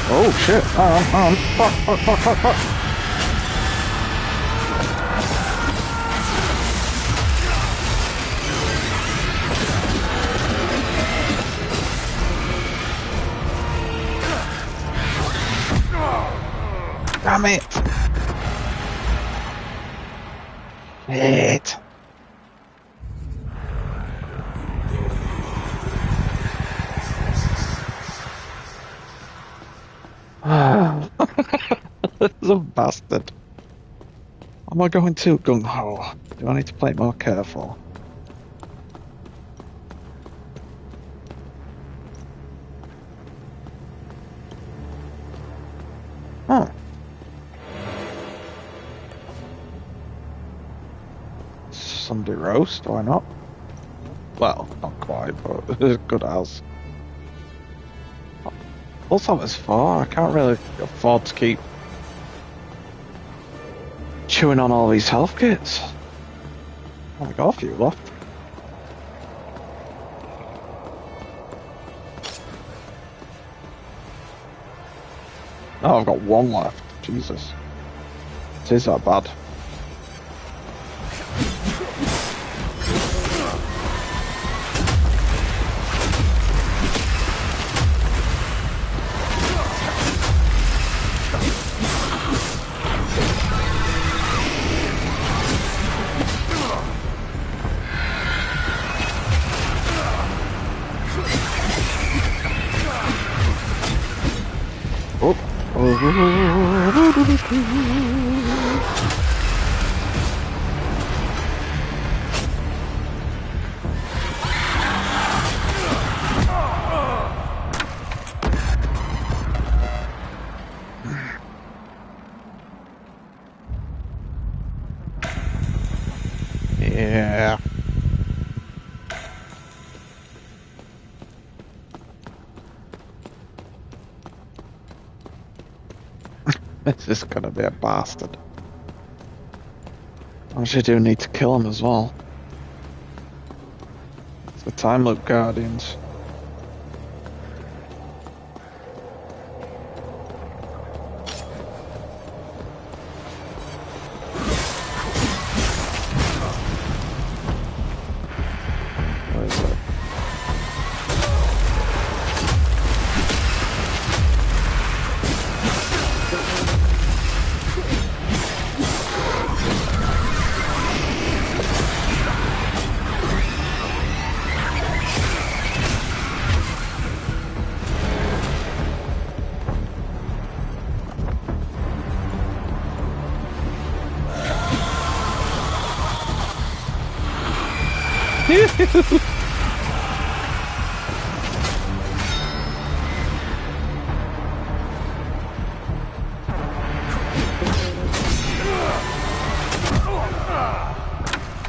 Oh shit, fuck. Damn it! Shit! This is a bastard. Am I going too gung-ho? Do I need to play more careful? Huh. Sunday roast, why not? Well, not quite, but it's a good house. Also, it's far. I can't really afford to keep chewing on all these health kits. Only got a few left. Oh, I've got one left. Jesus. It is that bad. Yeah. This is gonna be a bastard. I actually do need to kill him as well. It's the time loop guardians. Where is it?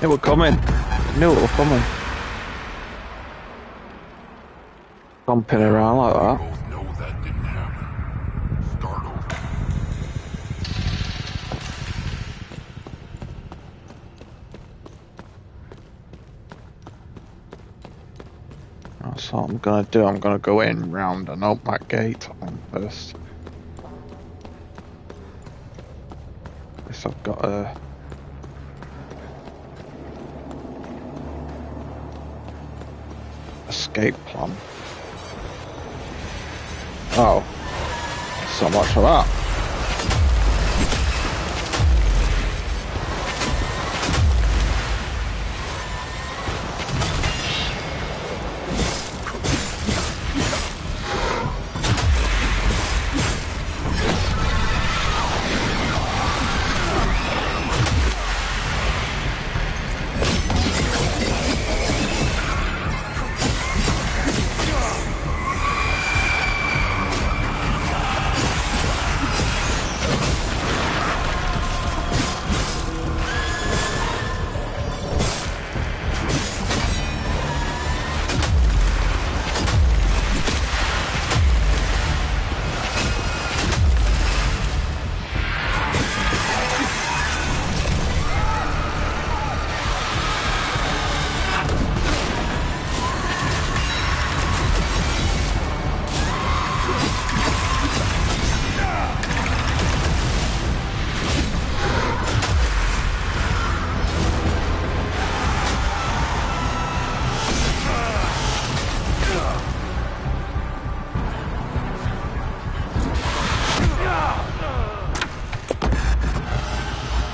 It will come in. I knew it will come in. Stomping around like that. Both know that didn't happen. So what I'm gonna do, I'm gonna go in round and open that gate, I think, first. Guess I've got a... escape plan. Oh. So much for that.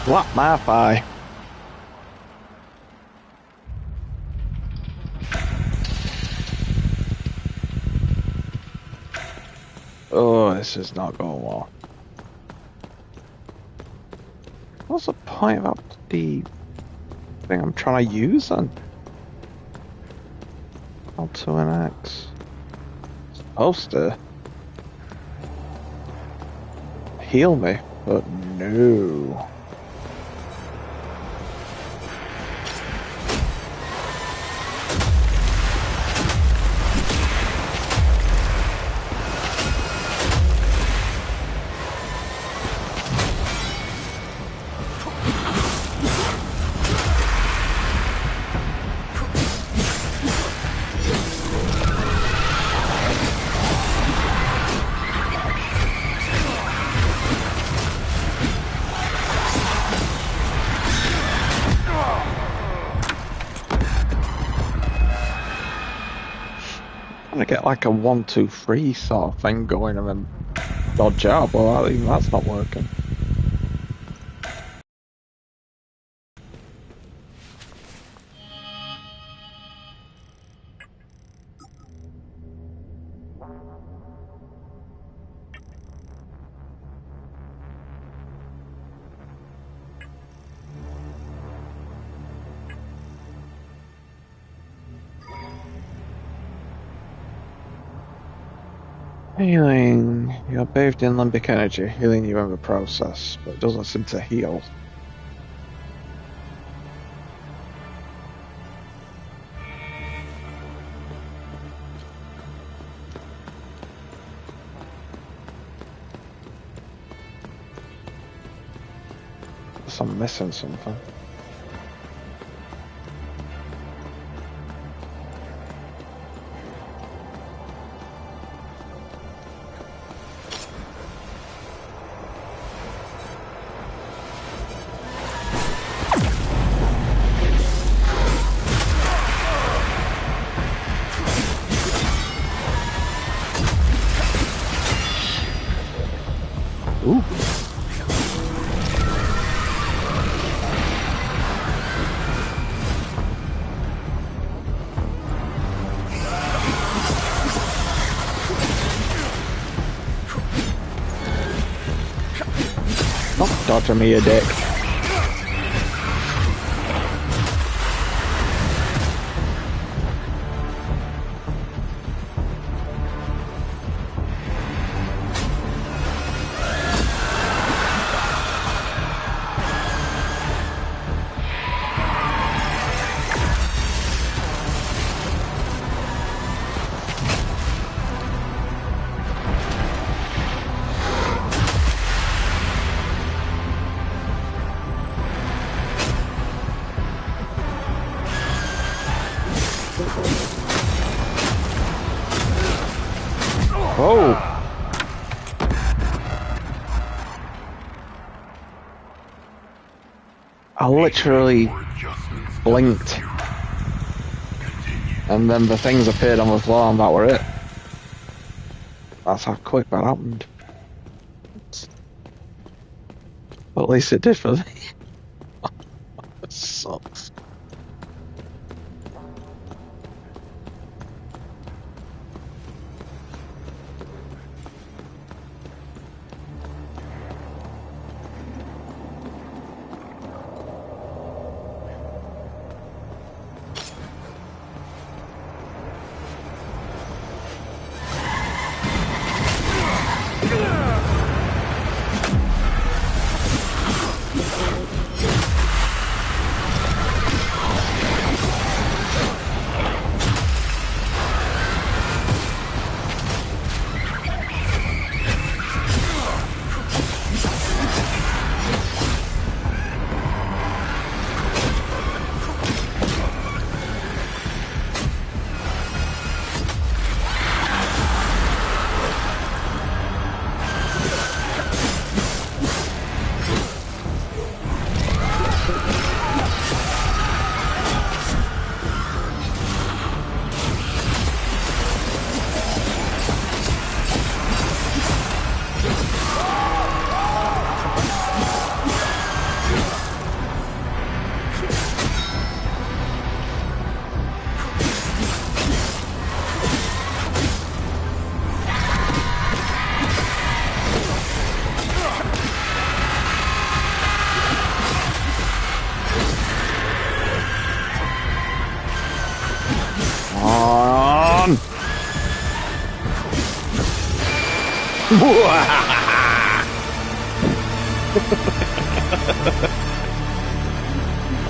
What my fi? Oh, this is not going well. What's the point of that bloody thing I'm trying to use then? L2 and X. Supposed to heal me, but no. Get like a 1, 2, 3 sort of thing going and then dodge out, but even that's not working. Healing. You're bathed in limbic energy, healing you in the process, but it doesn't seem to heal. Guess I'm missing something. Ooh. Stop dodging me, you dick. I literally blinked, and then the things appeared on the floor, and that were it. That's how quick that happened. But at least it did for me. It sucks.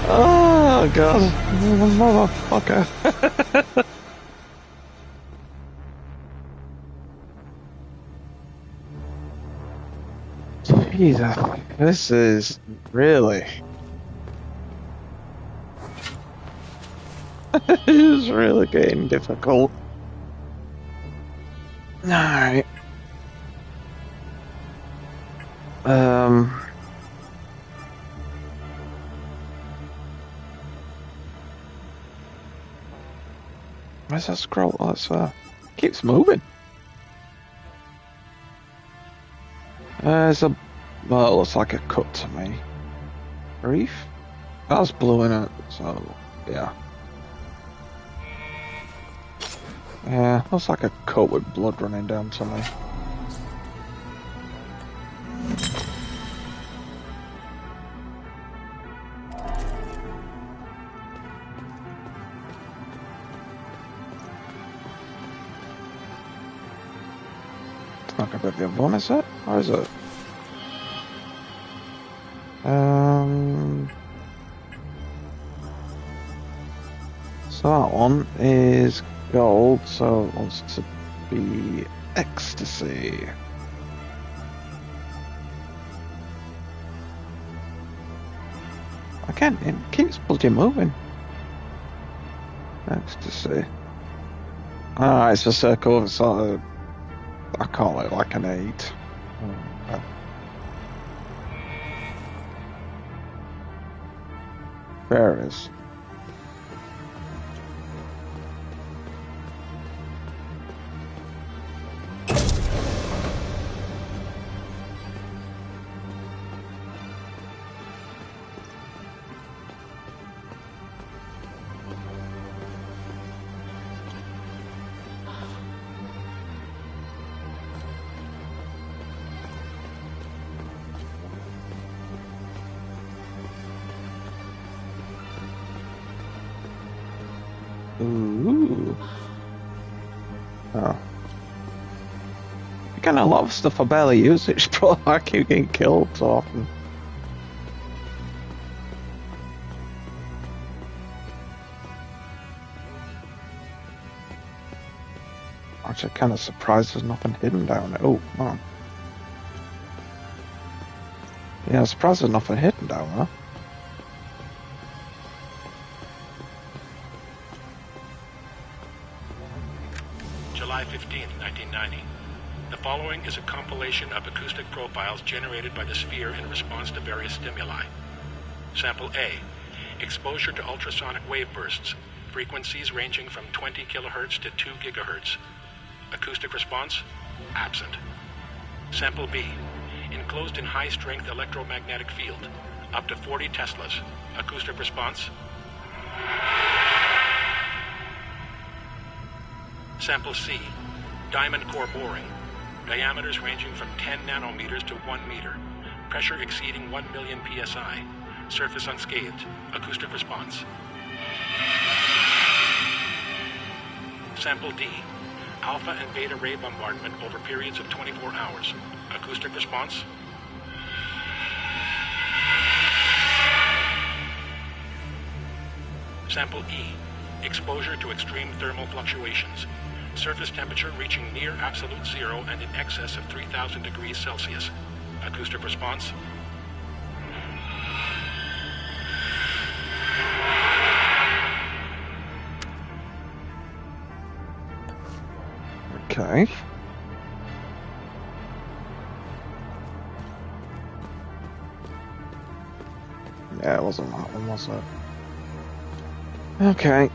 Oh god, motherfucker. Jesus, this is really it is really getting difficult. Alright. Where's that scroll? Oh, it's keeps moving. There's a well, it looks like a cut to me. Reef? That's blue in it, so yeah. Yeah, looks like a cut with blood running down to me. It's not gonna be the one, is it? Or is it? So that one is gold, so it wants to be ecstasy. Again, it keeps bloody moving. Ecstasy. Ah, it's a circle, so I call it like an 8. There it is. Ooh. Oh. Again, a lot of stuff I barely use. It's probably I keep getting killed so often. Actually, kind of surprised there's nothing hidden down there. Oh, man. Yeah, I'm surprised there's nothing hidden down there. July 15th, 1990. The following is a compilation of acoustic profiles generated by the sphere in response to various stimuli. Sample A. Exposure to ultrasonic wave bursts. Frequencies ranging from 20 kilohertz to 2 gigahertz. Acoustic response? Absent. Sample B. Enclosed in high-strength electromagnetic field. Up to 40 Teslas. Acoustic response? Sample C. Diamond core boring. Diameters ranging from 10 nanometers to 1 meter. Pressure exceeding 1 million psi. Surface unscathed. Acoustic response. Sample D. Alpha and beta ray bombardment over periods of 24 hours. Acoustic response. Sample E. Exposure to extreme thermal fluctuations. Surface temperature reaching near absolute zero and in excess of 3,000 degrees Celsius. Acoustic response. Okay. Yeah, it wasn't that one, was it? Okay.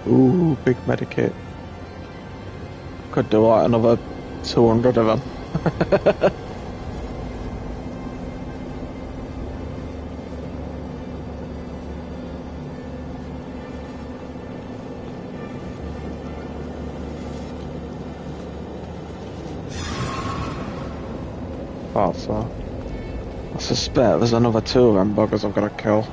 Ooh, big medikit. Could do like another 200 of them. Oh, so I suspect there's another 2 of them buggers I've got to kill.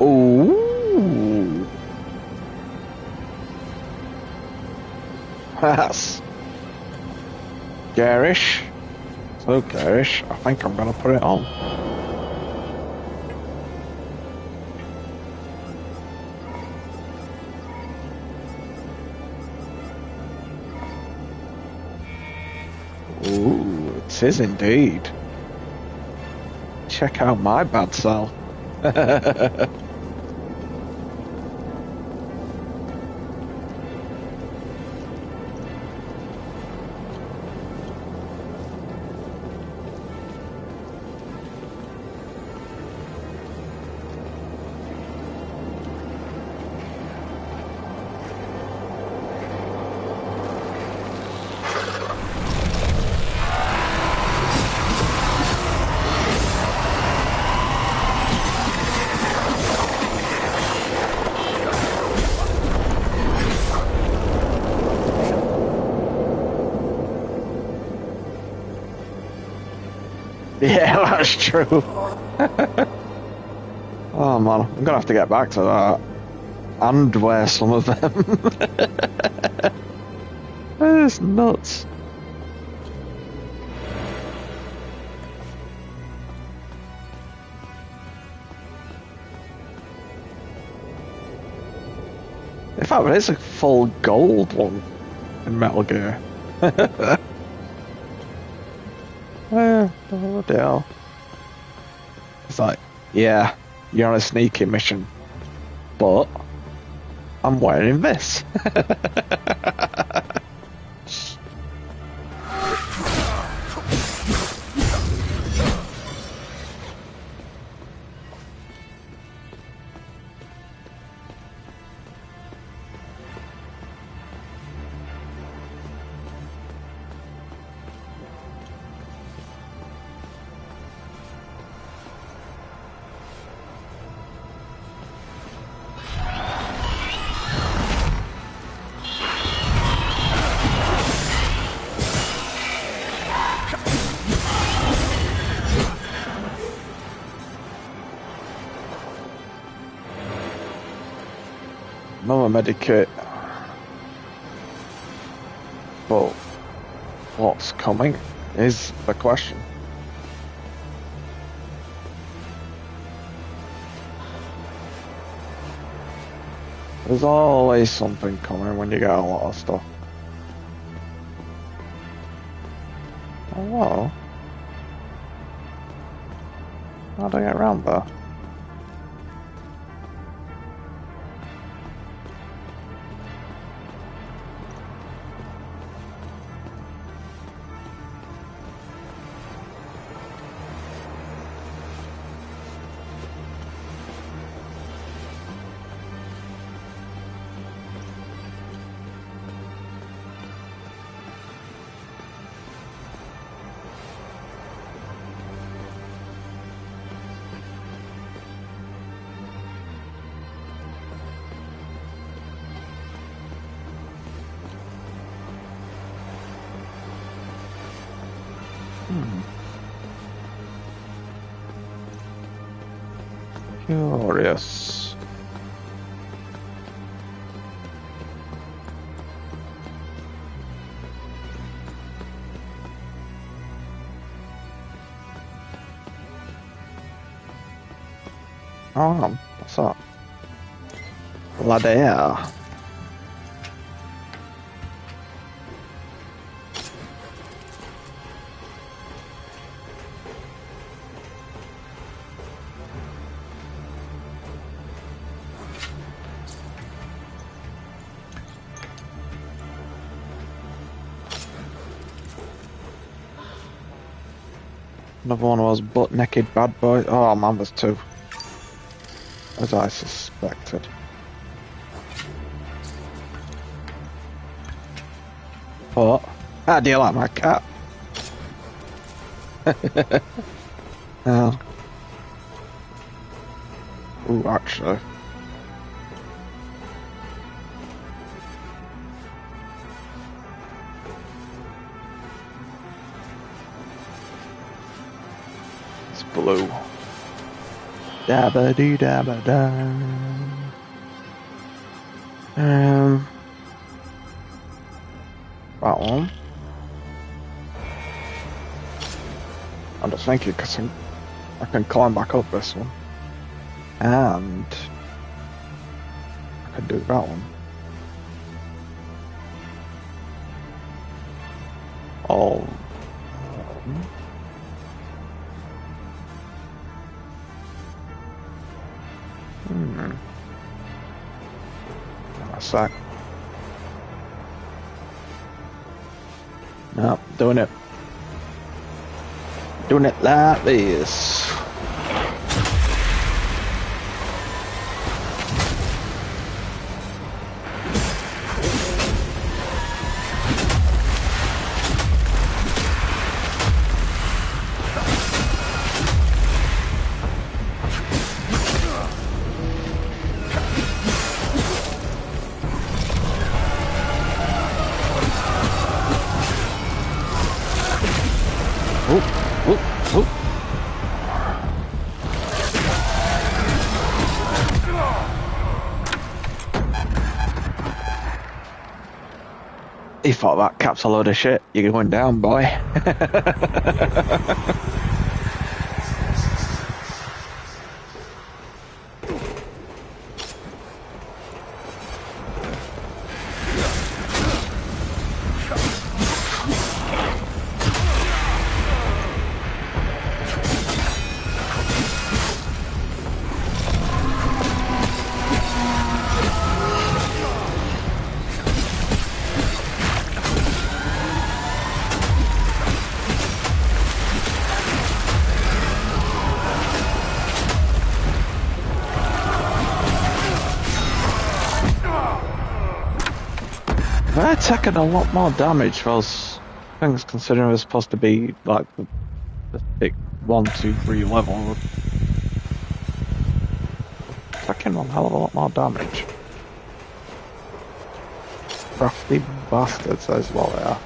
Ooh. That's garish. So garish. I think I'm gonna put it on. Ooh, it is indeed. Check out my bad cell. Yeah, that's true. Oh man, I'm gonna have to get back to that and wear some of them. It's nuts. In fact, it's a full gold one in Metal Gear. Oh dear. It's like, yeah, you're on a sneaking mission, but I'm wearing this. Another medikit. But what's coming is the question. There's always something coming when you get a lot of stuff. Oh, well. How do I get around there? Curious. Oh, what's that? Ladder. Another one of those butt-naked bad boys. Oh man, there's two. As I suspected. What? How do you like my cat? Oh. Ooh, actually. It's blue. Dabba dee dabba da. That one. I'm just thinking because I can climb back up this one. And I can do that one. Oh. A sec. No, doing it. Doing it like this. He thought that cap's a load of shit. You're going down, boy. They're taking a lot more damage for those things, considering they're supposed to be like the big 1, 2, 3 level. Taking a hell of a lot more damage. Crafty bastards as well they are.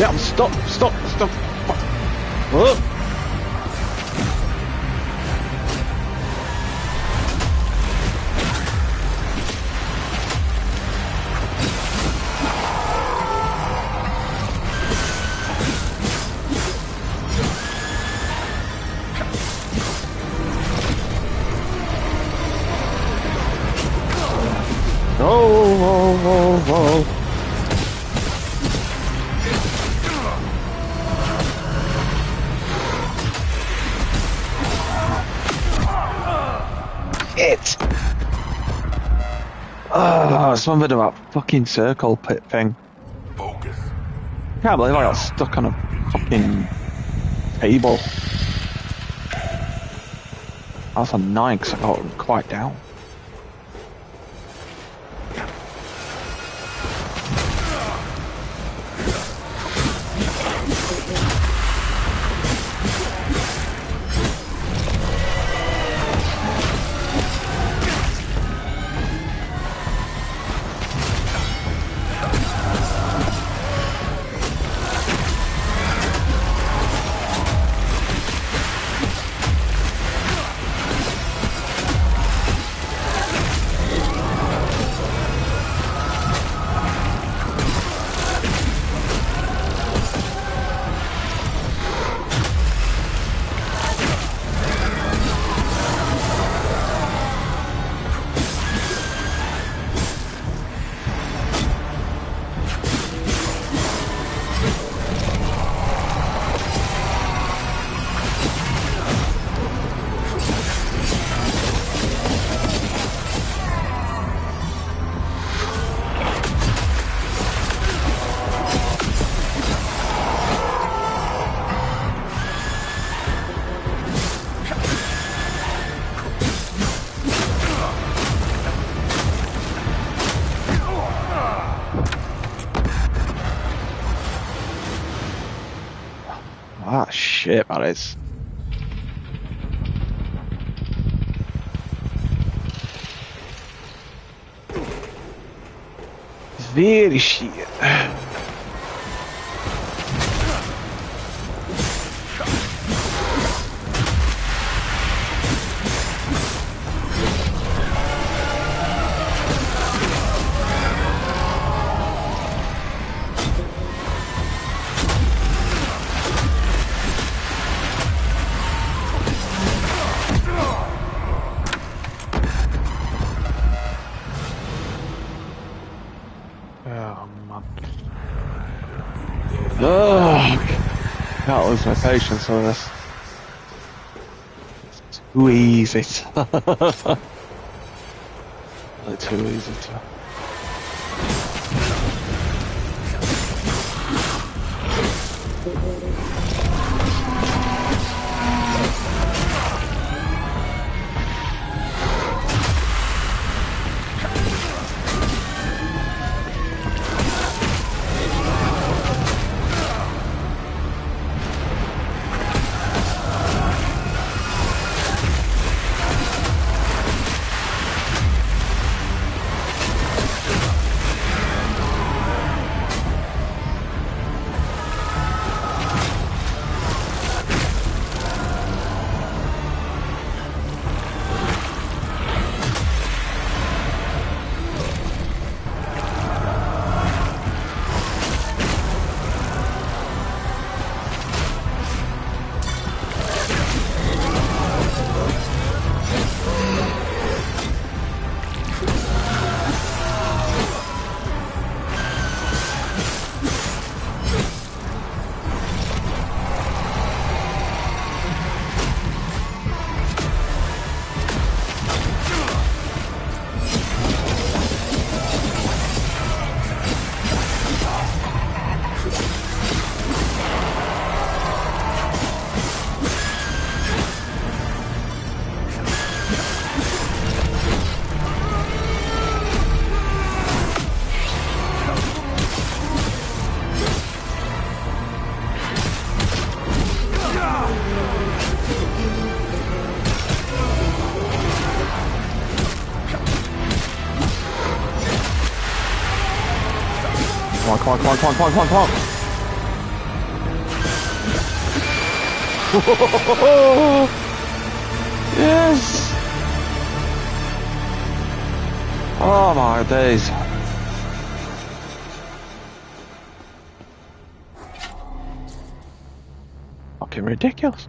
shit, I'm stuck. Stop. Whoa. Whoa. Shit! Oh, something about fucking circle pit thing. Focus. Can't believe I got stuck on a fucking table. That was annoying because I got quite down. Ah, shit, that is. Very shit. Can't lose my patience on this. It's too easy. Too easy to. Come on. Yes! Oh my days. Fucking ridiculous.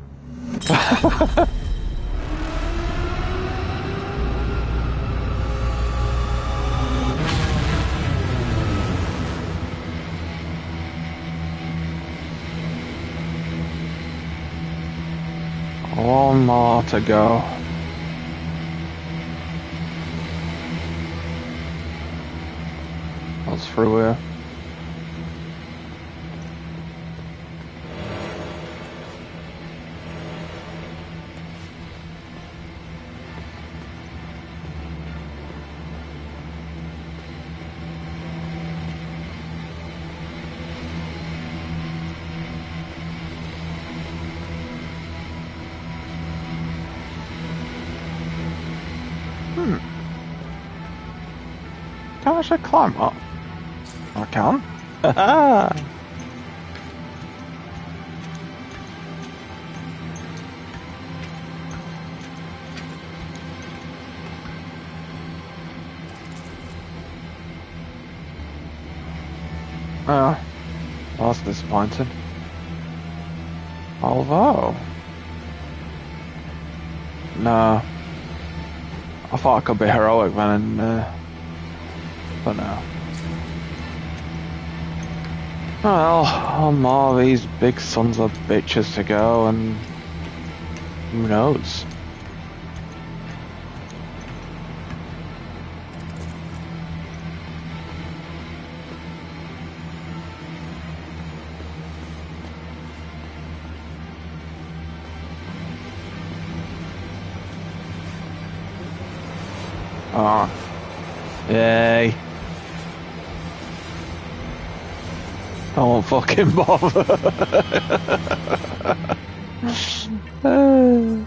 One more to go. That's through here. Can I actually climb up? I can. Well, that's disappointing. Although... No. I thought I could be heroic then, but no. Well, one more of these big sons of bitches to go, and who knows? Ah, yay! I won't fucking bother. Hang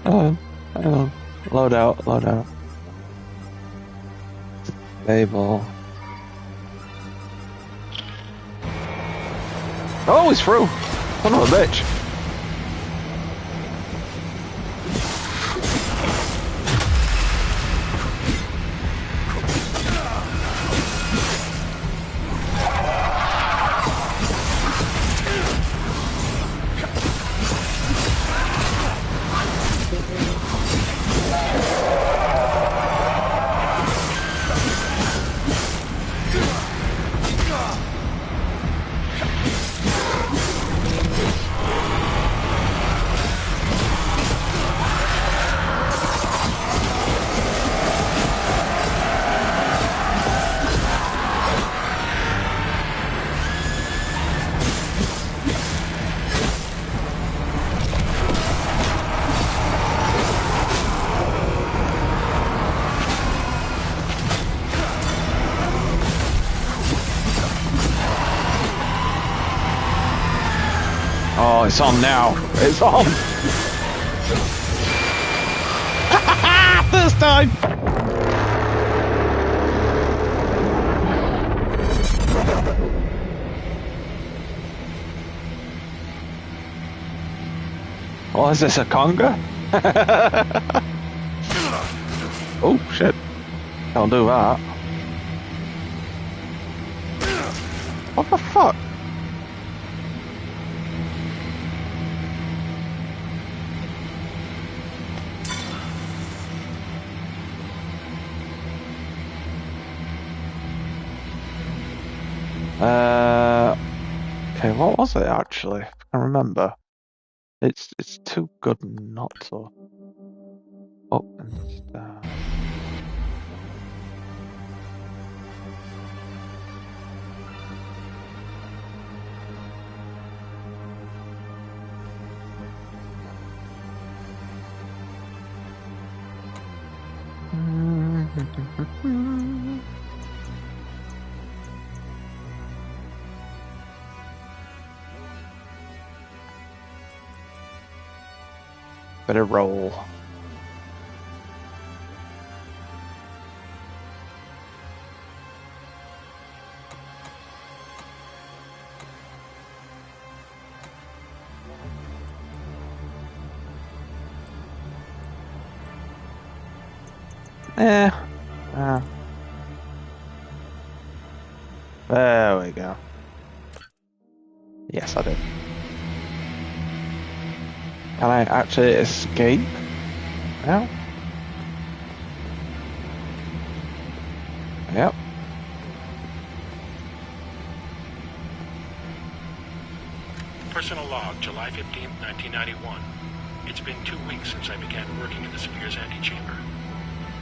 on. Load out, load out. Stable. Oh, he's through! Son of a bitch. Oh, it's on now. It's on. This time. Oh, is this a conga? Oh, shit. Don't do that. What the fuck? Okay, what was it actually? I can remember. It's too good not to. Up and down. Better roll. Eh. There we go. Yes, I did. Can I actually escape now? Yep. Personal log, July 15th, 1991. It's been 2 weeks since I began working in the Sphere's antechamber.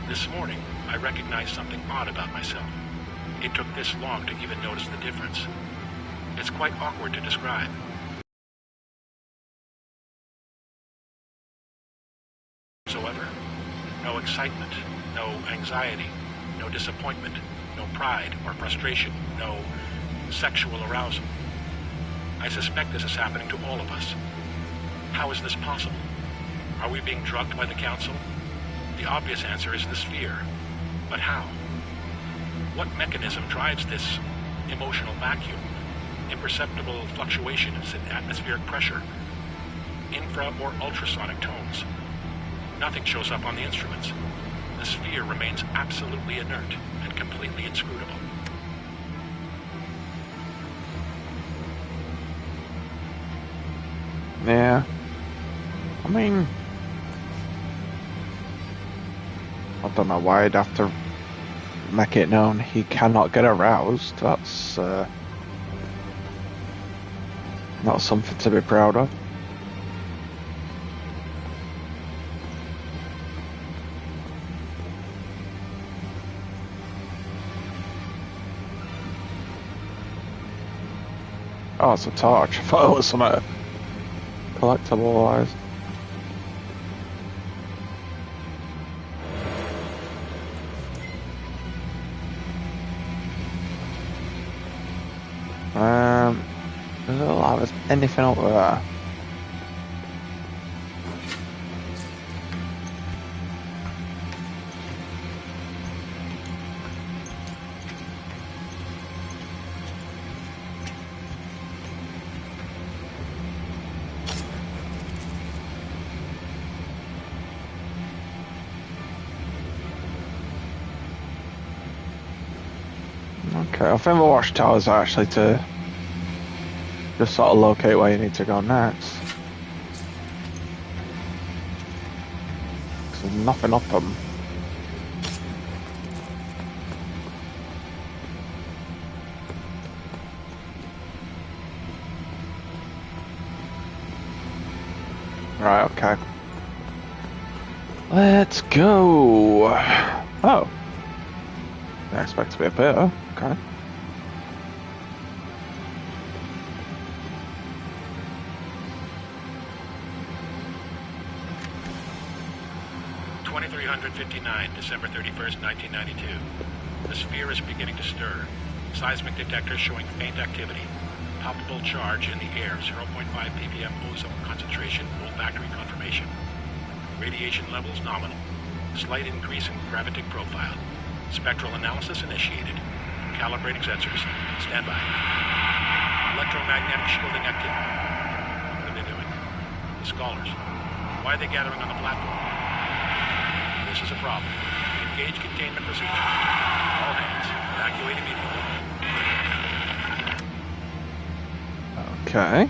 This morning, I recognized something odd about myself. It took this long to even notice the difference. It's quite awkward to describe. Whatsoever. No excitement, no anxiety, no disappointment, no pride or frustration, no sexual arousal. I suspect this is happening to all of us. How is this possible? Are we being drugged by the Council? The obvious answer is the Sphere. But how? What mechanism drives this emotional vacuum? Imperceptible fluctuations in atmospheric pressure? Infra or ultrasonic tones? Nothing shows up on the instruments. The Sphere remains absolutely inert and completely inscrutable. Yeah. I mean, I don't know why I'd have to make it known he cannot get aroused. That's not something to be proud of. Oh, it's a torch. I thought it was something collectible-wise. Does it allow us anything up there? Okay, I think the watchtowers are actually to just sort of locate where you need to go next. There's nothing up them. Right, okay. Let's go. Oh. I expect to be up here. Okay. December 31st, 1992. The Sphere is beginning to stir. Seismic detectors showing faint activity. Palpable charge in the air, 0.5 ppm ozone concentration, olfactory confirmation. Radiation levels nominal. Slight increase in gravitic profile. Spectral analysis initiated. Calibrating sensors. Stand by. Electromagnetic shielding activity. What are they doing? The scholars. Why are they gathering on the platform? This is a problem. Engage containment procedure. All hands. Evacuate immediately. Okay.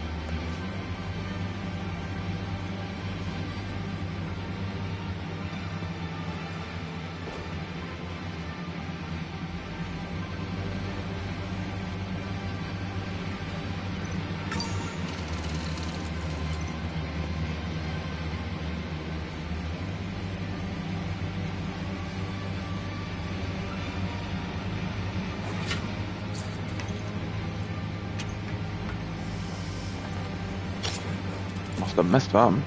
Must have missed them.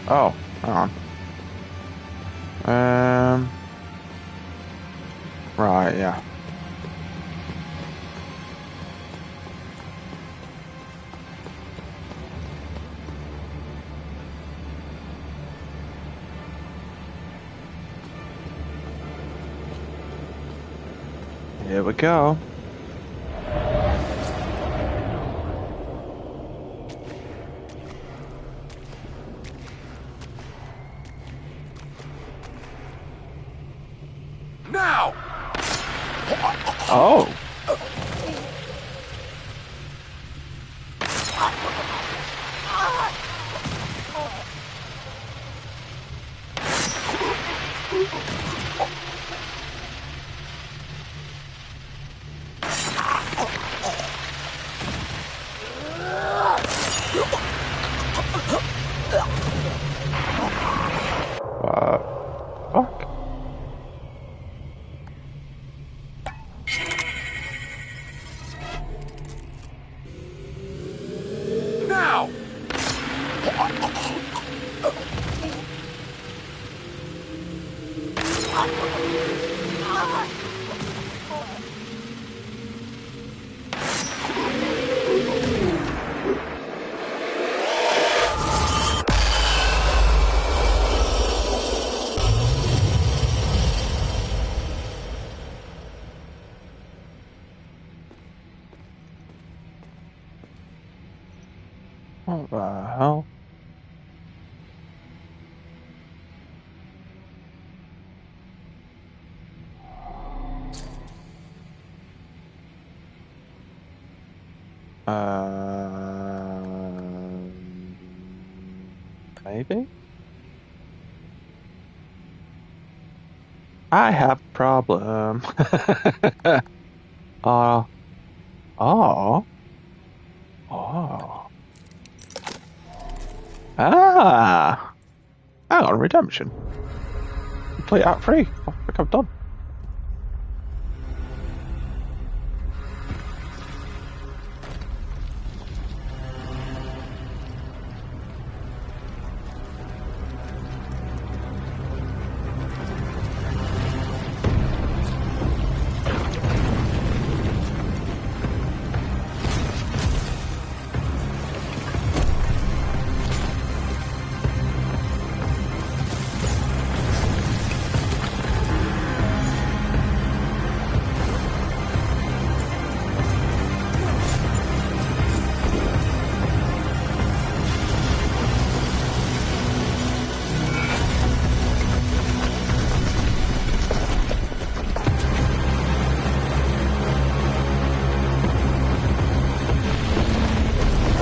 Oh, hang on. Right, yeah. Here we go. Now! Oh. Fuck. Now! What the hell? Maybe? I have a problem. Oh. Oh. Ah! Hang on, redemption. Complete Act 3. I think I'm done.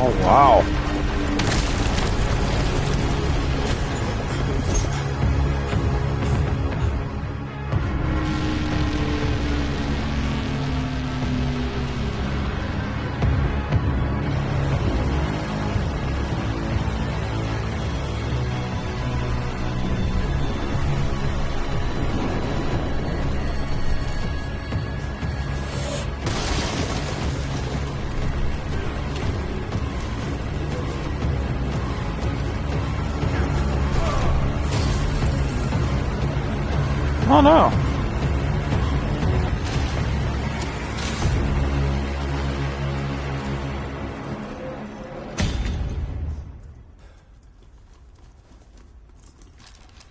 Oh, wow. Oh no.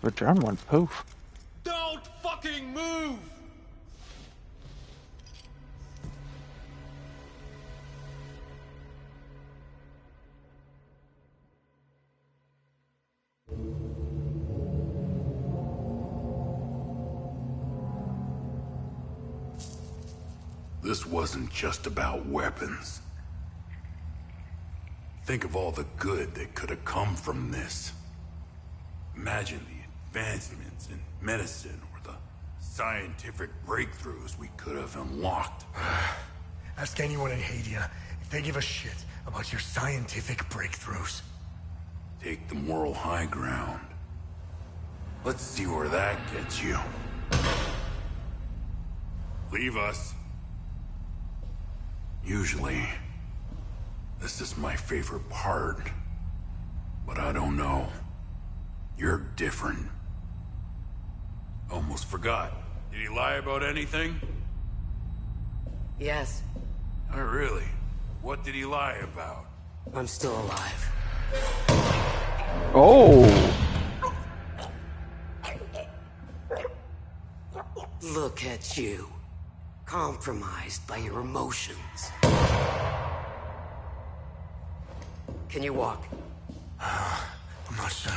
The drum went poof. Don't fucking move! This wasn't just about weapons. Think of all the good that could have come from this. Imagine the advancements in medicine or the scientific breakthroughs we could have unlocked. Ask anyone in Haiti if they give a shit about your scientific breakthroughs. Take the moral high ground. Let's see where that gets you. Leave us. Usually, this is my favorite part. But I don't know. You're different. Almost forgot. Did he lie about anything? Yes, Oh, really? What did he lie about? I'm still alive. Oh. Look at you. Compromised by your emotions. Can you walk? I'm not sure.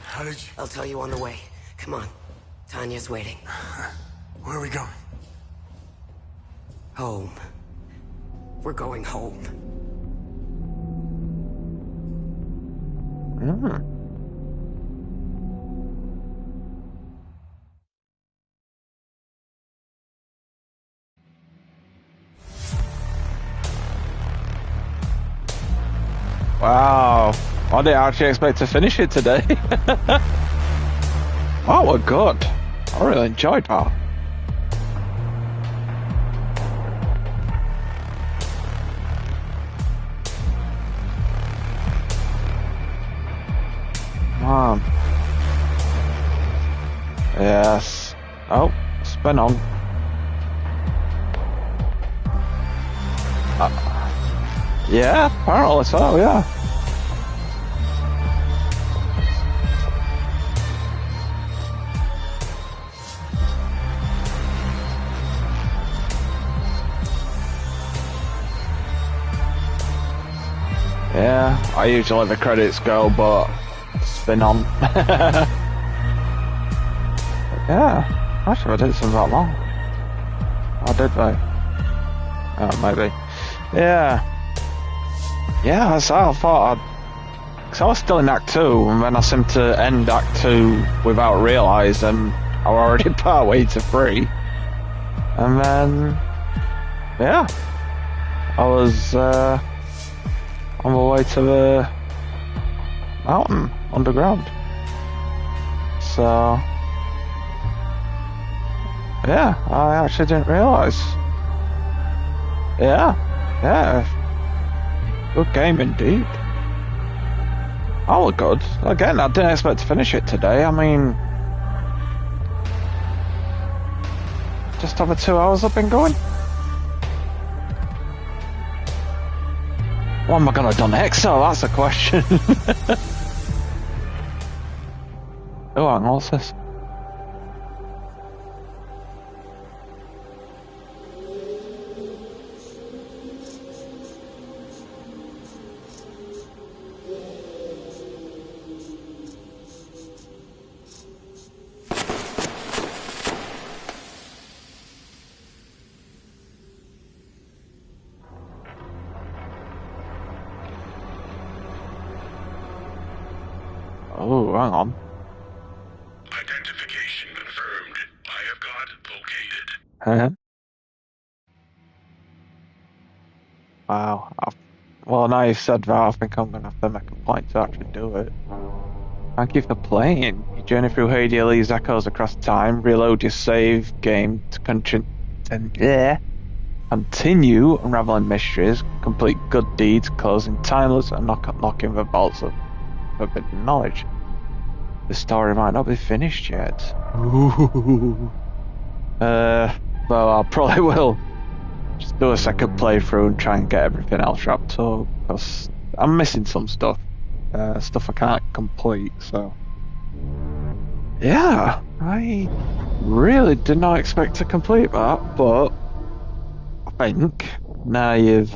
How did you... I'll tell you on the way. Come on. Tanya's waiting. Where are we going? Home. We're going home. Wow. I didn't actually expect to finish it today. Oh, well, good. I really enjoyed that. Man. Yes. Oh, spin on. Yeah, apparently so, yeah. Yeah, I usually let the credits go, but spin on. Yeah, actually I did something that long. I did, though. Oh, maybe. Yeah. Yeah, so I thought because I was still in Act 2, and then I seemed to end Act 2 without realising I was already partway to 3. And then, yeah, I was on the way to the mountain underground. So, yeah, I actually didn't realise. Yeah. Good game indeed. Oh, good. Again, I didn't expect to finish it today. I mean, just over 2 hours I've been going. What am I going to do next? Oh, that's the question. Oh, hang on, what's this? Oh, hang on. Identification confirmed. Biocod located. Huh? Wow. Well, now you've said that, I think I'm going to have to make a point to actually do it. Thank you for playing. You journey through Hades echoes across time, reload your save game to continue unraveling mysteries, complete good deeds, closing timeless, and unlocking the vaults of forbidden knowledge. The story might not be finished yet. Ooh. Well, I probably will just do a second playthrough and try and get everything else wrapped up, because I'm missing some stuff. Stuff I can't complete, so... Yeah, I really did not expect to complete that, but I think now you've...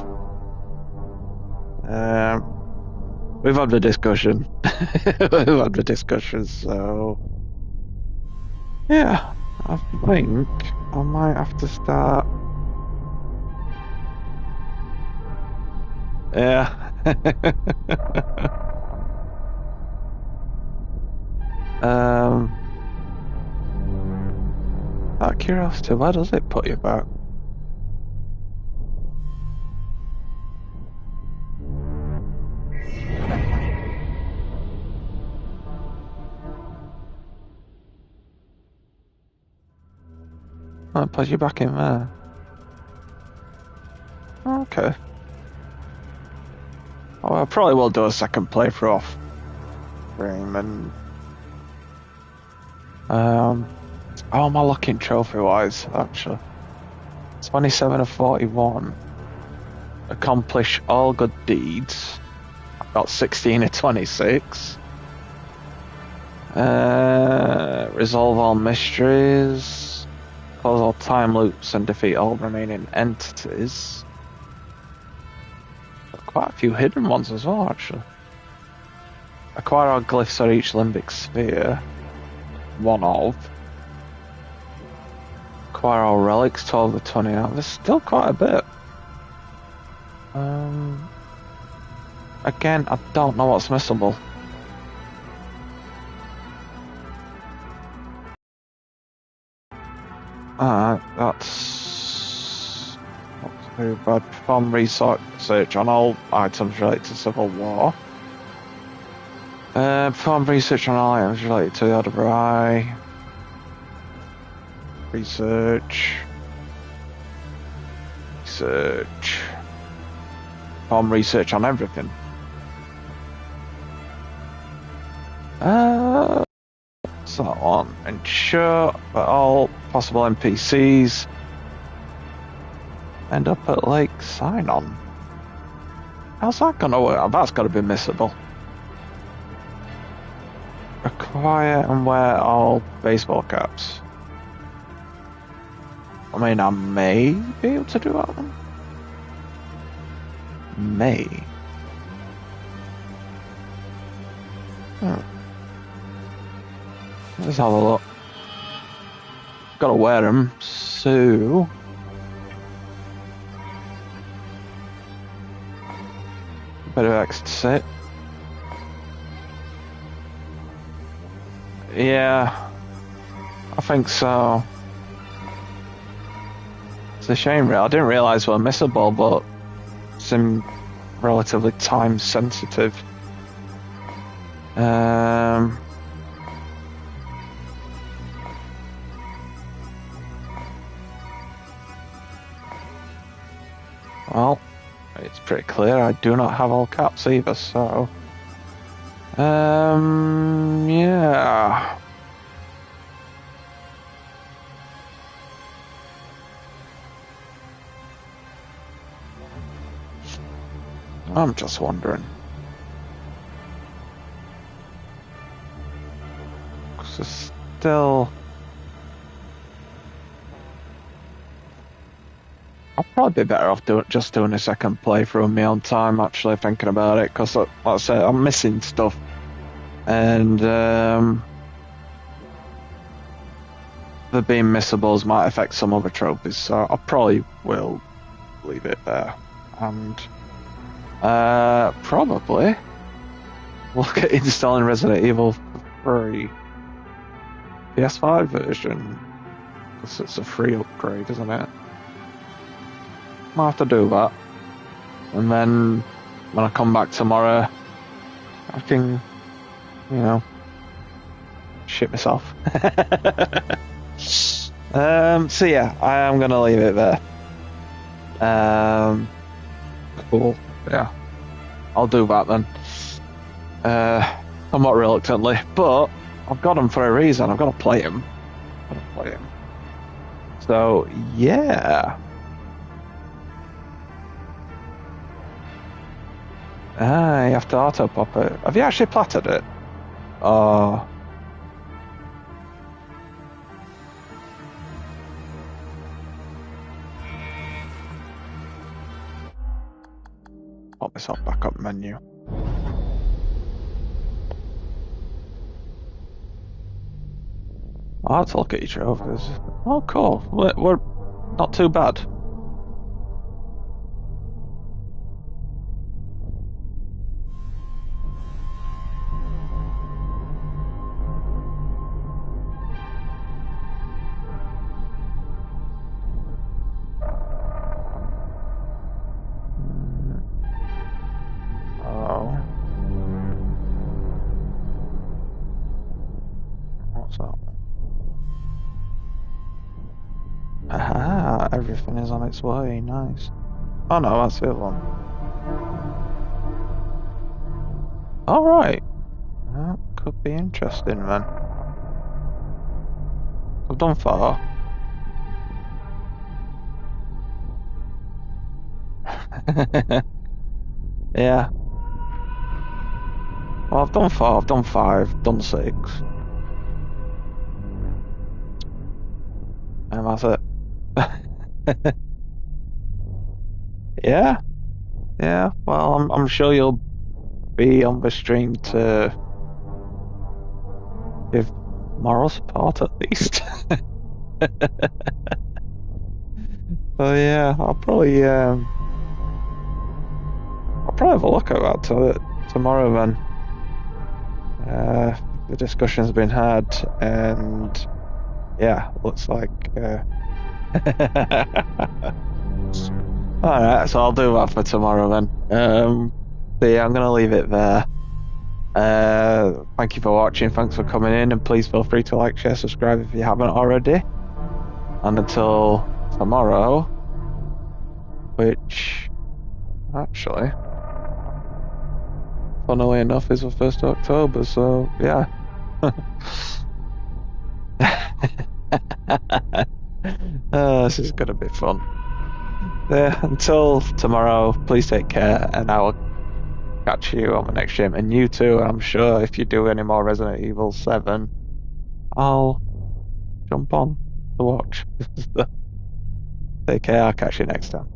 we've had the discussion. We've had the discussion, so... Yeah, I think I might have to start... Yeah. Out of curiosity, where does it put you back? Oh, it puts you back in there. Okay. Oh, I probably will do a second playthrough off stream and oh, my locking trophy wise actually 27 of 41, accomplish all good deeds. I've got 16 of 26, resolve all mysteries, close all time loops and defeat all remaining entities. Quite a few hidden ones as well, actually. Acquire all glyphs for each limbic sphere. One of. Acquire all relics, 12 to 20 out. There's still quite a bit. Again, I don't know what's missable. That's not too bad. Perform research on all items related to Civil War. Perform research on all items related to the Order of Eye. Research. Perform research on everything. So on. Ensure that all possible NPCs end up at Lake Sign-On. How's that gonna work? That's gotta be missable. Acquire and wear all baseball caps. I mean, I may be able to do that one. May. Let's have a look. Gotta wear them, so... Bit of exit. Yeah, I think so. It's a shame, really. I didn't realise they were missable, but seem relatively time sensitive. Well, it's pretty clear I do not have all caps either, so... yeah... I'm just wondering. 'Cause it's still... I'll probably be better off just doing a second playthrough in my own time, actually, thinking about it, because, like I said, I'm missing stuff. And, the being missables might affect some other trophies, so I probably will leave it there. And, probably look at installing Resident Evil 3 PS5 version, because it's a free upgrade, isn't it? I'll have to do that, and then when I come back tomorrow I can, you know, shit myself. So yeah, I am gonna leave it there. Cool. Yeah, I'll do that then. Somewhat reluctantly, but I've got them for a reason. I've got to play them. So yeah. You have to auto pop it. Have you actually platted it? Oh. Pop myself back up menu. Oh, let's look at your trophies. Oh, cool. We're not too bad. Aha, everything is on its way, nice. Oh no, that's the other one. Alright. That could be interesting then. I've done far. Yeah. Well, I've done 4, I've done 5, done 6. That's it. Yeah, yeah. Well, I'm sure you'll be on the stream to give moral support at least. So yeah, I'll probably have a look at that tomorrow then. The discussion's been had, and yeah, looks like. All right, so I'll do that for tomorrow then. But yeah, I'm gonna leave it there. Thank you for watching. Thanks for coming in, and please feel free to like, share, subscribe if you haven't already. And until tomorrow, which actually, funnily enough, is the 1st of October. So yeah. This is gonna be fun. Yeah, until tomorrow, please take care, and I will catch you on the next stream. And you too, I'm sure if you do any more Resident Evil 7, I'll jump on to watch. Take care, I'll catch you next time.